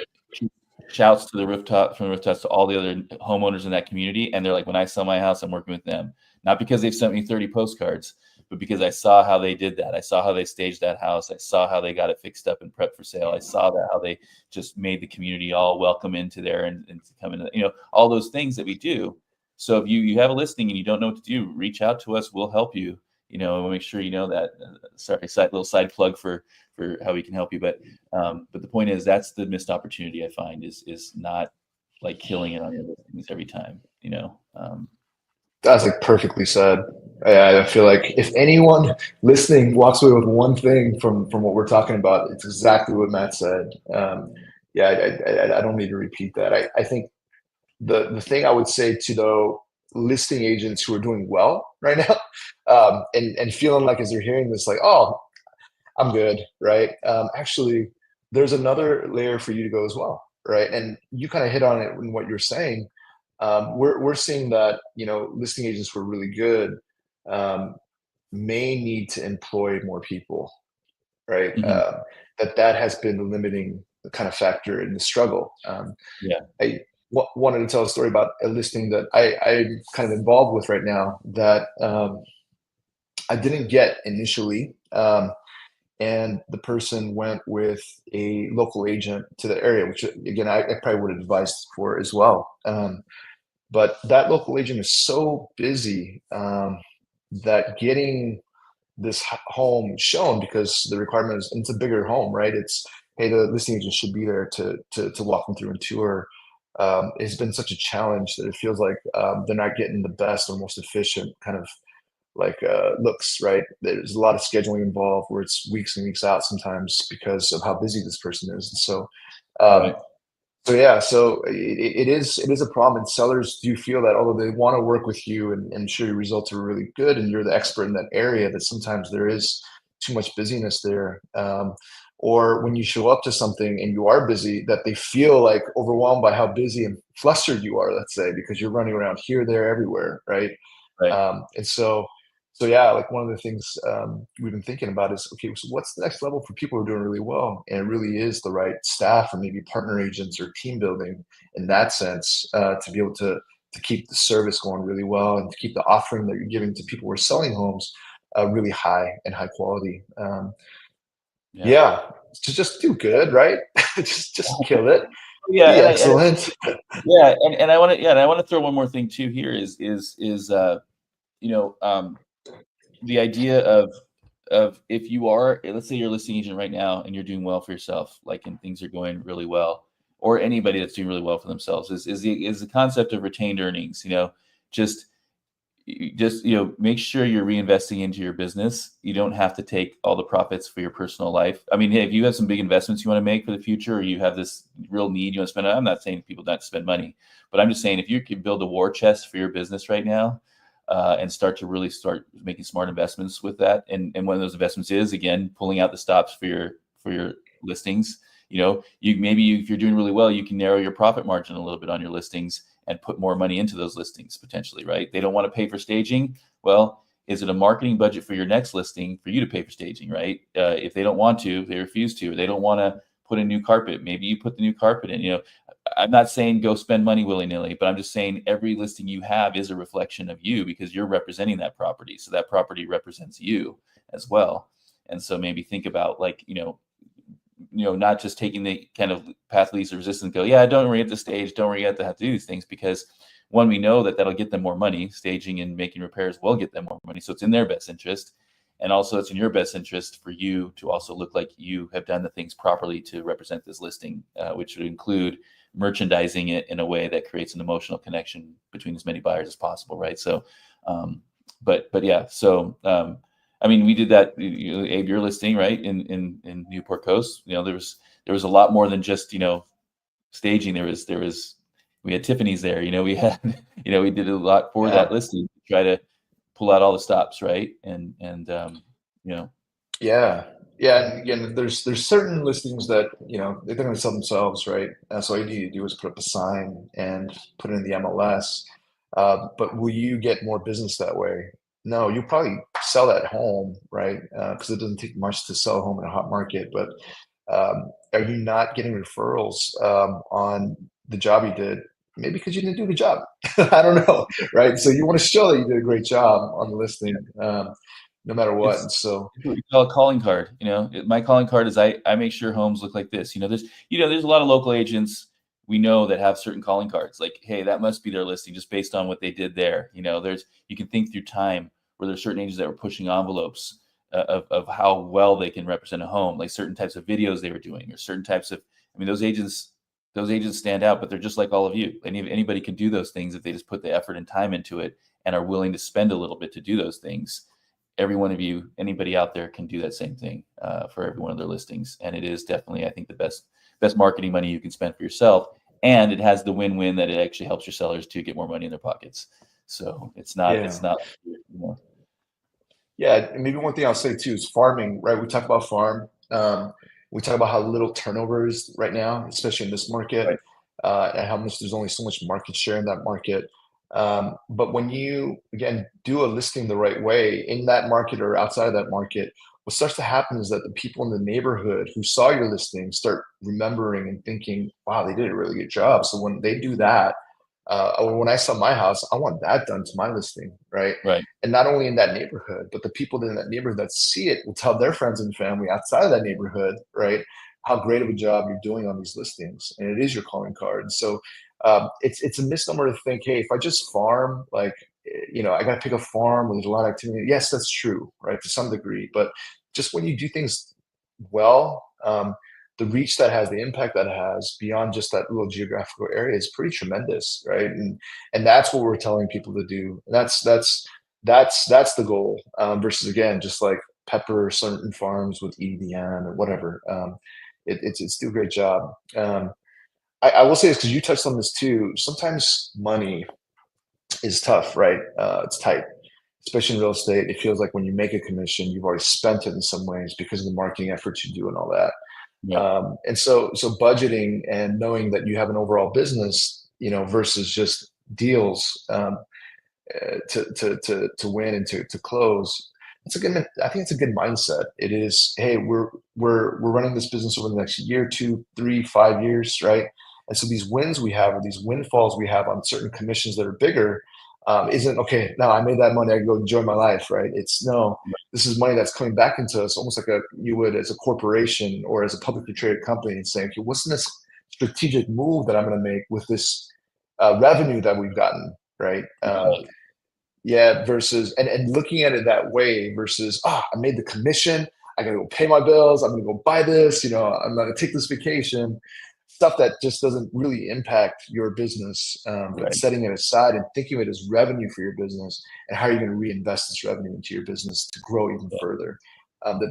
shouts to the rooftop, from the rooftops to all the other homeowners in that community. And they're like, when I sell my house, I'm working with them, not because they've sent me 30 postcards, but because I saw how they did that. I saw how they staged that house. I saw how they got it fixed up and prepped for sale. I saw that how they just made the community all welcome into there and to come into, all those things that we do. So if you have a listing and you don't know what to do, reach out to us. We'll help you. We'll make sure that. Sorry, little side plug for how we can help you. But the point is, that's the missed opportunity I find is not like killing it on your listings every time. That's like perfectly said. I feel like if anyone listening walks away with one thing from what we're talking about, it's exactly what Matt said. I don't need to repeat that. I think the thing I would say to the listing agents who are doing well right now, and feeling like as they're hearing this, like, oh, I'm good, right? Actually, there's another layer for you to go as well, right? And you kind of hit on it in what you're saying. We're seeing that listing agents who are really good may need to employ more people, right? Mm-hmm. That has been the limiting kind of factor in the struggle. I wanted to tell a story about a listing that I'm kind of involved with right now that I didn't get initially. And the person went with a local agent to the area, which again, I probably would have advised for as well. But that local agent is so busy that getting this home shown, because the requirement is, it's a bigger home, right? It's, hey, the listing agent should be there to walk them through and tour. It's been such a challenge that it feels like they're not getting the best or most efficient kind of like looks, right? There's a lot of scheduling involved where it's weeks and weeks out sometimes because of how busy this person is. And so Right. so it is a problem, and sellers do feel that although they want to work with you and sure your results are really good and you're the expert in that area, that sometimes there is too much busyness there. Or when you show up to something and you are busy, that they feel like overwhelmed by how busy and flustered you are, let's say, because you're running around here, there, everywhere, right? Right. And so yeah, like one of the things we've been thinking about is, okay, so what's the next level for people who are doing really well? And it really is the right staff or maybe partner agents or team building in that sense to be able to keep the service going really well and to keep the offering that you're giving to people who are selling homes really high and high quality. To just do good, right? just kill it. Yeah, Be excellent. and I want to throw one more thing too here is the idea of if you are, let's say you're a listing agent right now and you're doing well for yourself, like, and things are going really well, or anybody that's doing really well for themselves, is the concept of retained earnings. Just make sure you're reinvesting into your business. You don't have to take all the profits for your personal life. I mean, hey, if you have some big investments you want to make for the future, or you have this real need you want to spend, I'm not saying people not spend money, but I'm just saying if you can build a war chest for your business right now, and start making smart investments with that. And one of those investments is, again, pulling out the stops for your listings. If you're doing really well, you can narrow your profit margin a little bit on your listings and put more money into those listings potentially, right? They don't want to pay for staging. Well, is it a marketing budget for your next listing for you to pay for staging, right? If they don't want to, if they refuse to, or they don't want to put a new carpet, maybe you put the new carpet in. I'm not saying go spend money willy-nilly, but I'm just saying every listing you have is a reflection of you because you're representing that property. So that property represents you as well. And so maybe think about like, not just taking the kind of path of least resistance and go, yeah, don't worry at the stage, don't worry at to have to do these things, because one, we know that that'll get them more money. Staging and making repairs will get them more money. So it's in their best interest. And also it's in your best interest for you to also look like you have done the things properly to represent this listing, which would include merchandising it in a way that creates an emotional connection between as many buyers as possible. Right. So, but yeah, so, I mean, we did that, Abe, your listing, right, in Newport Coast. There was a lot more than just staging. We had Tiffany's there. We had we did a lot for that listing to try to pull out all the stops, right, and Yeah. And again, there's certain listings that they're going to sell themselves, right? So all you need to do is put up a sign and put it in the MLS. But will you get more business that way? No, you'll probably sell at home, right? Because it doesn't take much to sell a home in a hot market. But are you not getting referrals on the job you did? Maybe because you didn't do the job. I don't know, right? So you want to show that you did a great job on the listing, no matter what. And so we call a calling card. My calling card is I make sure homes look like this. There's a lot of local agents we know that have certain calling cards. Like, hey, that must be their listing just based on what they did there. You can think through time where there's certain agents that were pushing envelopes of how well they can represent a home, like certain types of videos they were doing, or certain types of. I mean, those agents stand out, but they're just like all of you. Anybody can do those things if they just put the effort and time into it and are willing to spend a little bit to do those things. Every one of you, anybody out there can do that same thing for every one of their listings. And it is definitely, I think, the best marketing money you can spend for yourself. And it has the win-win that it actually helps your sellers to get more money in their pockets. So it's not. Yeah, and maybe one thing I'll say too is farming, right? We talk about farm. We talk about how little turnover is right now, especially in this market, Right. and how much there's only so much market share in that market. But when you, again, do a listing the right way in that market or outside of that market, what starts to happen is that the people in the neighborhood who saw your listing start remembering and thinking, wow, they did a really good job. So when they do that, or when I sell my house, I want that done to my listing, right? Right. And not only in that neighborhood, but the people in that neighborhood that see it will tell their friends and family outside of that neighborhood, right, how great of a job you're doing on these listings. And it is your calling card. So it's a misnomer to think, hey, if I just farm, like, I got to pick a farm where there's a lot of activity. Yes, that's true, right, to some degree. But just when you do things well, the reach that has, the impact that has beyond just that little geographical area is pretty tremendous, right? And that's what we're telling people to do. That's the goal. Versus again, just like pepper certain farms with EVN or whatever. It's do a great job. I will say this because you touched on this too. Sometimes money is tough, right? It's tight, especially in real estate. It feels like when you make a commission, you've already spent it in some ways because of the marketing efforts you do and all that. Yeah. And so budgeting and knowing that you have an overall business, versus just deals to win and to close. I think it's a good mindset. It is, hey, we're running this business over the next year, 2, 3, 5 years, right? And so these wins we have, or these windfalls we have on certain commissions that are bigger, isn't okay. Now I made that money, I can go enjoy my life, right? It's no, this is money that's coming back into us, almost like you would as a corporation or as a publicly traded company, and saying, okay, what's this strategic move that I'm going to make with this revenue that we've gotten, right? Yeah, versus and looking at it that way versus, I made the commission, I gotta go pay my bills, I'm gonna go buy this, I'm gonna take this vacation, stuff that just doesn't really impact your business, but Right. setting it aside and thinking of it as revenue for your business and how you're gonna reinvest this revenue into your business to grow even further.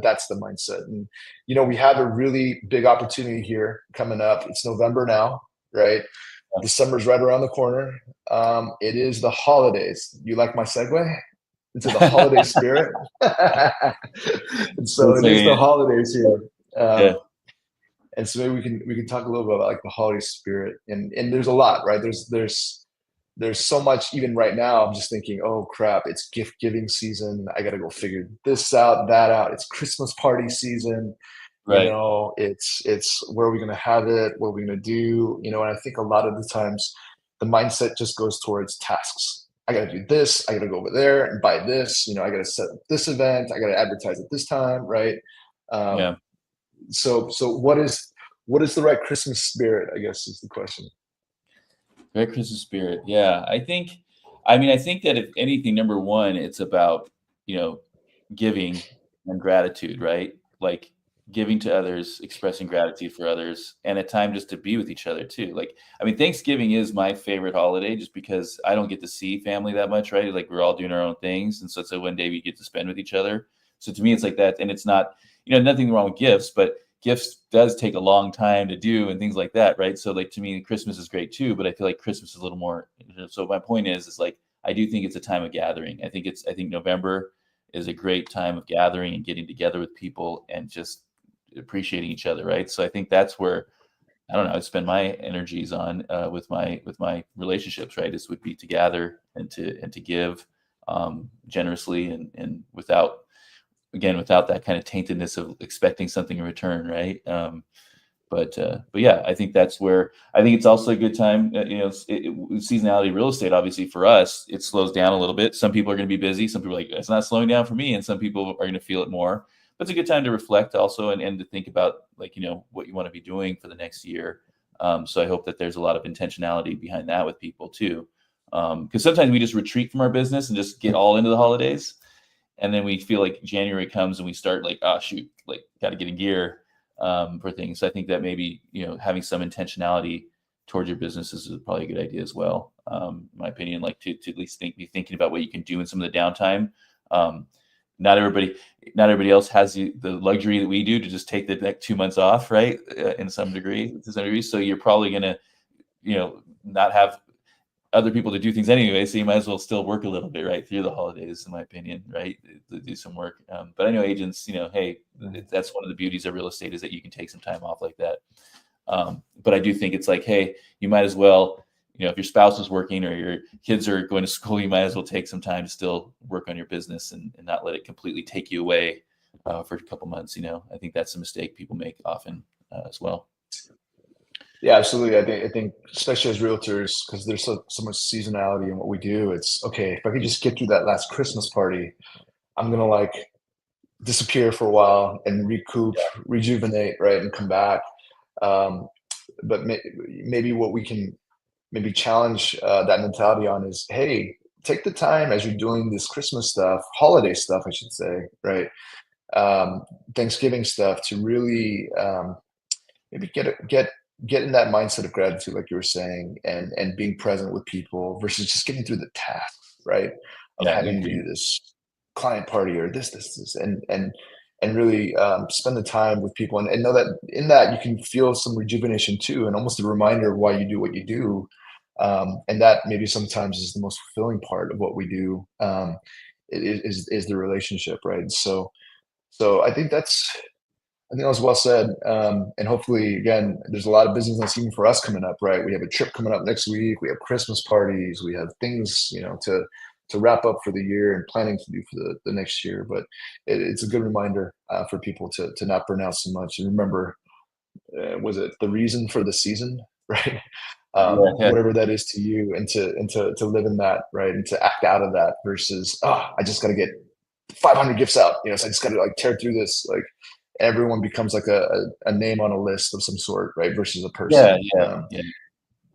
That's the mindset. And we have a really big opportunity here coming up. It's November now, right? December's right around the corner. It is the holidays. You like my segue into the holiday spirit? And so it is the holidays here. And so maybe we can talk a little bit about like the holiday spirit. And there's a lot, right? There's so much. Even right now, I'm just thinking, oh crap, it's gift giving season. I got to go figure this out, that out. It's Christmas party season. Right. It's where are we going to have it, what are we going to do, and I think a lot of the times the mindset just goes towards tasks. I got to do this, I got to go over there and buy this, I got to set up this event, I got to advertise at this time, right? um, Yeah. so what is the right Christmas spirit, I guess, is the question. Very Christmas spirit. Yeah. I think that if anything, number one, it's about, you know, giving and gratitude, right? Like giving to others, expressing gratitude for others, and a time just to be with each other too. Thanksgiving is my favorite holiday just because I don't get to see family that much, right? Like we're all doing our own things. And so it's a one day we get to spend with each other. So to me, it's like that. And it's not, nothing wrong with gifts, but gifts does take a long time to do and things like that, right? So like to me, Christmas is great too, but I feel like Christmas is a little more. So my point is like I do think it's a time of gathering. I think November is a great time of gathering and getting together with people and just appreciating each other, right? So I think that's where I don't know. I spend my energies on with my relationships, right? This would be to gather and to give generously and without that kind of taintedness of expecting something in return, right? But yeah, I think that's where I think it's also a good time. Seasonality real estate, obviously for us, it slows down a little bit. Some people are going to be busy. Some people are like it's not slowing down for me, and some people are going to feel it more. But it's a good time to reflect also and to think about what you want to be doing for the next year. So I hope that there's a lot of intentionality behind that with people too, because sometimes we just retreat from our business and just get all into the holidays, and then we feel like January comes and we start like, oh shoot, like got to get in gear for things. So I think that maybe having some intentionality towards your business is probably a good idea as well. In my opinion, like to at least be thinking about what you can do in some of the downtime. Um, not everybody else has the luxury that we do to just take the next 2 months off, right? In some degree, to some degree. So you're probably gonna, not have other people to do things anyway, so you might as well still work a little bit right through the holidays, in my opinion, right? To do some work. But I know agents, hey, that's one of the beauties of real estate is that you can take some time off like that. But I do think it's like, hey, you might as well, if your spouse is working or your kids are going to school, you might as well take some time to still work on your business and not let it completely take you away for a couple months. I think that's a mistake people make often as well. Yeah, absolutely. I think especially as realtors, because there's so much seasonality in what we do. It's okay if I could just get through that last Christmas party, I'm gonna like disappear for a while and recoup, rejuvenate, right, and come back. Um, but maybe what we can maybe challenge that mentality on is, hey, take the time as you're doing this Christmas stuff, holiday stuff, I should say, right? Um, Thanksgiving stuff to really maybe get in that mindset of gratitude, like you were saying, and being present with people versus just getting through the tasks, right? Of Yeah, having to agreed. do this client party or this, and really spend the time with people and know that in that you can feel some rejuvenation too, and almost a reminder of why you do what you do. And that maybe sometimes is the most fulfilling part of what we do. Is the relationship, right? So I think that was well said. And hopefully, again, there's a lot of business even for us coming up, right? We have a trip coming up next week. We have Christmas parties. We have things, to wrap up for the year and planning to do for the next year. But it's a good reminder for people to not burn out so much. And remember, was it the reason for the season, right? Yeah, yeah, Whatever that is to you, and to live in that, right, and to act out of that versus, I just got to get 500 gifts out, so I just got to like tear through this, like everyone becomes like a name on a list of some sort, right? Versus a yeah, person. yeah, yeah.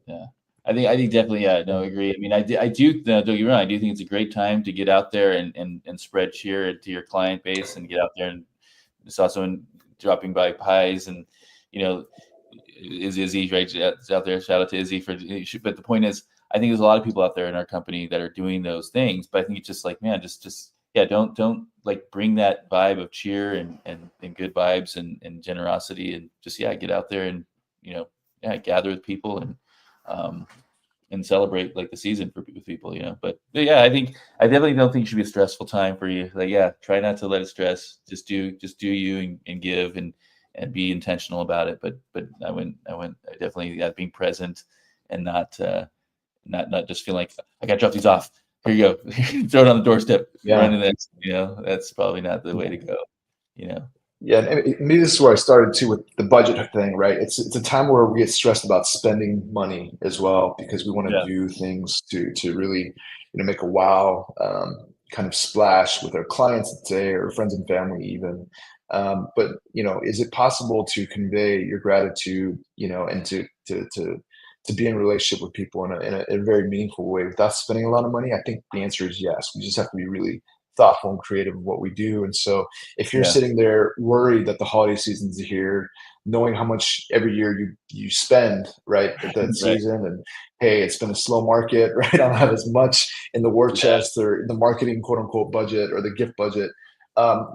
Yeah. I think definitely, yeah, no, I agree. I mean, I do, don't get me wrong, I do think it's a great time to get out there and spread cheer to your client base and get out there and saw someone dropping by pies and, you know, is Izzy right out there. Shout out to Izzy but the point is, I think there's a lot of people out there in our company that are doing those things, but I think it's just like, man, yeah, don't like bring that vibe of cheer and good vibes and generosity and just, yeah, get out there and, yeah, gather with people um, and celebrate like the season with people, But yeah, I definitely don't think it should be a stressful time for you. Like, yeah, try not to let it stress. Just do you and give and be intentional about it. But I definitely got being present and not just feeling like I got to drop these off. Here you go, throw it on the doorstep, run Yeah. to the next. That's probably not the way to go. You know. Yeah, and maybe this is where I started too with the budget thing, right? It's a time where we get stressed about spending money as well because we want to Yeah, do things to really, make a wow kind of splash with our clients today or friends and family even. But is it possible to convey your gratitude, and to be in a relationship with people in a very meaningful way without spending a lot of money? I think the answer is yes. We just have to be really thoughtful and creative in what we do. And so if you're yeah, sitting there worried that the holiday season's here, knowing how much every year you spend right at that right. season, and hey, it's been a slow market, right? I don't have as much in the war Yeah, chest or the marketing quote unquote budget or the gift budget.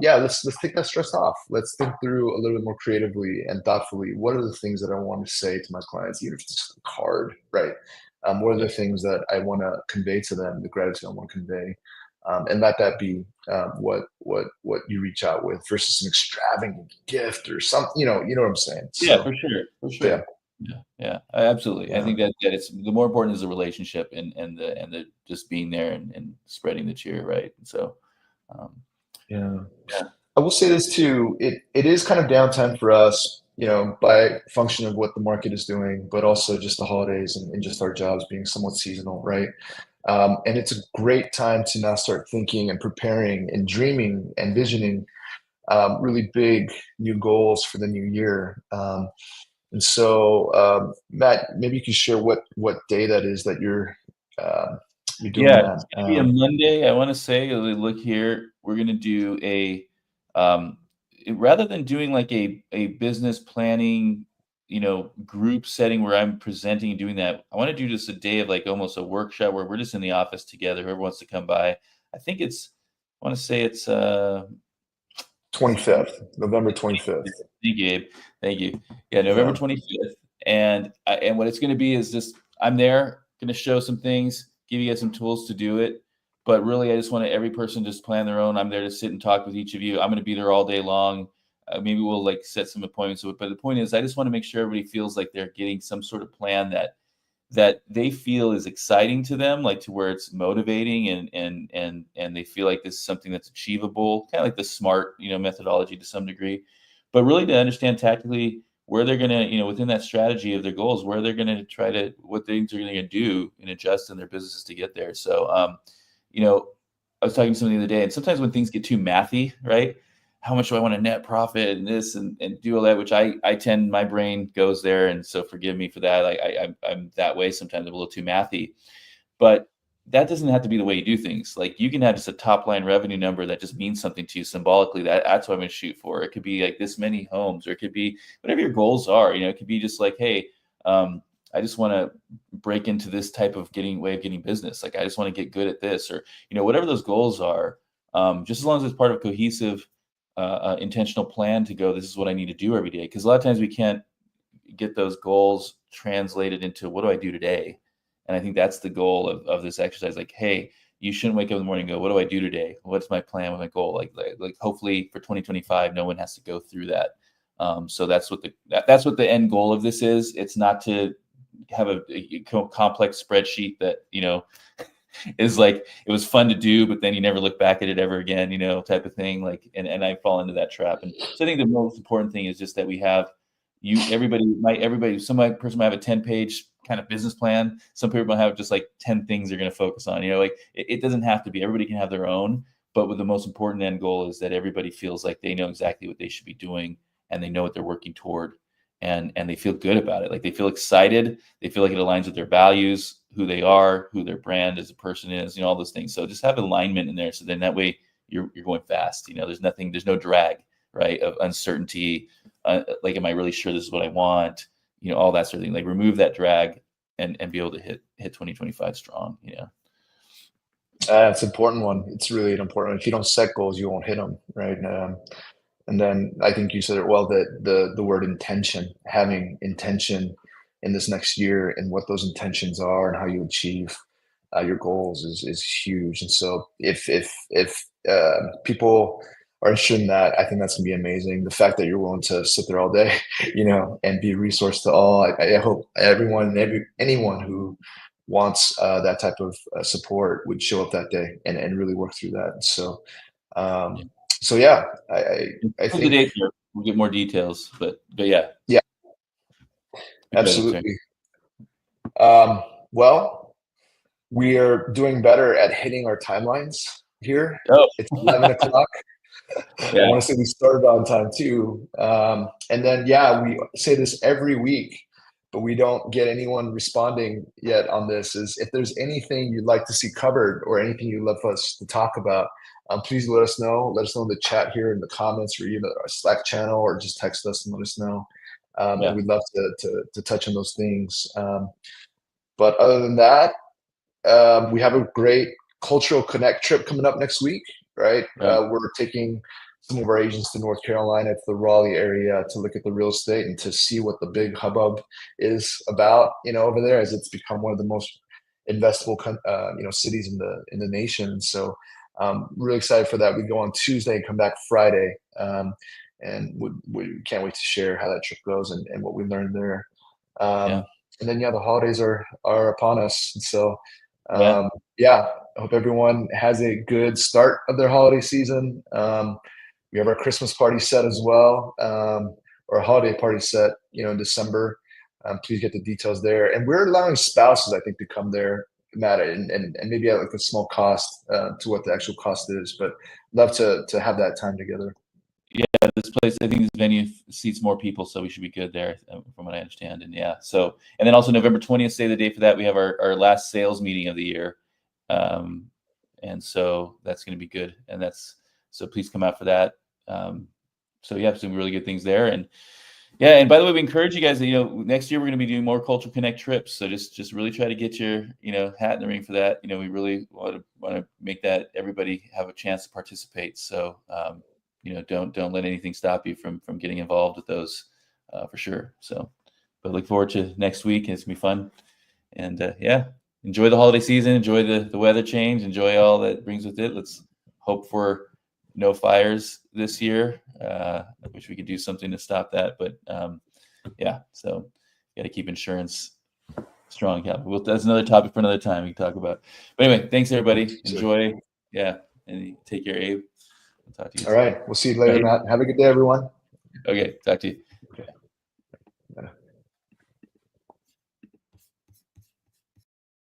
Yeah, let's take that stress off. Let's think through a little bit more creatively and thoughtfully. What are the things that I want to say to my clients, even if it's just a card, right? What are yeah, the things that I want to convey to them, the gratitude I want to convey, and let that be what you reach out with versus an extravagant gift or something. You know what I'm saying. yeah, So for sure, for yeah, sure. Yeah, yeah, absolutely. I yeah, think that it's the more important is the relationship and the just being there and spreading the cheer, right? So, um, yeah. yeah, I will say this too. It is kind of downtime for us, by function of what the market is doing, but also just the holidays and just our jobs being somewhat seasonal, right? And it's a great time to now start thinking and preparing and dreaming and visioning really big new goals for the new year. And so, Matt, maybe you can share what day that is that you're doing yeah. that. It's gonna be a Monday. I want to say, look here, we're gonna do um, rather than doing like a business planning, group setting where I'm presenting and doing that. I want to do just a day of like almost a workshop where we're just in the office together. Whoever wants to come by. I think it's. I want to say it's 25th, November 25th. Thank you, Abe. Thank you. Yeah, November Yeah. 25th. And what it's going to be is just I'm there, going to show some things, give you guys some tools to do it. But really, I just want every person just plan their own. I'm there to sit and talk with each of you. I'm going to be there all day long. Maybe we'll like set some appointments. But the point is, I just want to make sure everybody feels like they're getting some sort of plan that they feel is exciting to them, like to where it's motivating and they feel like this is something that's achievable, kind of like the SMART, methodology to some degree, but really to understand tactically where they're gonna, within that strategy of their goals, where they're gonna try to what things they're gonna do and adjust in their businesses to get there. So you know, I was talking to somebody the other day, and sometimes when things get too mathy, right? How much do I want to net profit and this and do all that, which I tend my brain goes there, and so forgive me for that. I'm that way sometimes. I'm a little too mathy, but that doesn't have to be the way you do things. Like you can have just a top line revenue number that just means something to you symbolically. That's what I'm going to shoot for. It could be like this many homes, or it could be whatever your goals are. It could be just like, hey, I just want to break into this type of way of getting business. Like I just want to get good at this, or whatever those goals are. Just as long as it's part of a cohesive, intentional plan to go. This is what I need to do every day. Because a lot of times we can't get those goals translated into what do I do today? And I think that's the goal of this exercise. Like, hey, you shouldn't wake up in the morning and go, what do I do today? What's my plan? What's my goal? Like hopefully for 2025, no one has to go through that. So that's what that's what the end goal of this is. It's not to have a complex spreadsheet that, is like it was fun to do, but then you never look back at it ever again, type of thing. Like, and I fall into that trap. And so I think the most important thing is just that we have some person might have a 10-page kind of business plan. Some people might have just like 10 things they're going to focus on. Like it doesn't have to be. Everybody can have their own. But with the most important end goal is that everybody feels like they know exactly what they should be doing and they know what they're working toward, and they feel good about it. Like they feel excited. They feel like it aligns with their values, who they are, who their brand as a person is. All those things. So just have alignment in there. So then that way you're going fast. There's no drag, right, of uncertainty. Like, am I really sure this is what I want? All that sort of thing. Like remove that drag and be able to hit 2025 strong. It's an important one. It's really an important one. If you don't set goals, you won't hit them, right? And then I think you said it well, that the word intention, having intention in this next year and what those intentions are and how you achieve your goals is huge. And so if people are interested in that, I think that's gonna be amazing. The fact that you're willing to sit there all day, and be a resource to all. I hope everyone, anyone who wants that type of support would show up that day and really work through that. So um, Yeah. So yeah, I The think date here. We'll get more details, but yeah. Yeah, Go ahead, I'm sorry. absolutely. Well, we are doing better at hitting our timelines here. Oh, It's 11 o'clock. I yeah, want to say we started on time too. And then, yeah, we say this every week, but we don't get anyone responding yet on this. Is if there's anything you'd like to see covered or anything you'd love us to talk about, please let us know. Let us know in the chat here in the comments or even our Slack channel, or just text us and let us know. yeah, And we'd love to touch on those things. But other than that, we have a great cultural connect trip coming up next week, right? right, We're taking some of our agents to North Carolina, to the Raleigh area, to look at the real estate and to see what the big hubbub is about, over there, as it's become one of the most investable, cities in the nation. So, really excited for that. We go on Tuesday and come back Friday, and we can't wait to share how that trip goes and what we learned there. yeah, And then, yeah, the holidays are upon us, and so yeah, yeah, I hope everyone has a good start of their holiday season. We have our Christmas party set as well, or a holiday party set, in December. Please get the details there. And we're allowing spouses, I think, to come there, Matt, and maybe at like a small cost to what the actual cost is. But love to have that time together. yeah. This place, I think this venue seats more people, so we should be good there, from what I understand. And yeah, so and then also November 20th, say the day for that, we have our last sales meeting of the year, and so that's going to be good. And so please come out for that. So yeah, some really good things there. And yeah, and by the way, we encourage you guys that, next year we're going to be doing more Cultural Connect trips. So just really try to get your, hat in the ring for that. We really want to make that everybody have a chance to participate. So, don't let anything stop you from getting involved with those, for sure. So, but look forward to next week. It's gonna be fun. And yeah, enjoy the holiday season, enjoy the weather change, enjoy all that brings with it. Let's hope for no fires this year. I wish we could do something to stop that, but yeah, so got to keep insurance strong. Yeah, that's another topic for another time we can talk about. But anyway, thanks everybody. Enjoy. Yeah, and take care, Abe. I'll talk to you All soon. right. We'll see you later, Right. Matt. Have a good day, everyone. Okay, talk to you.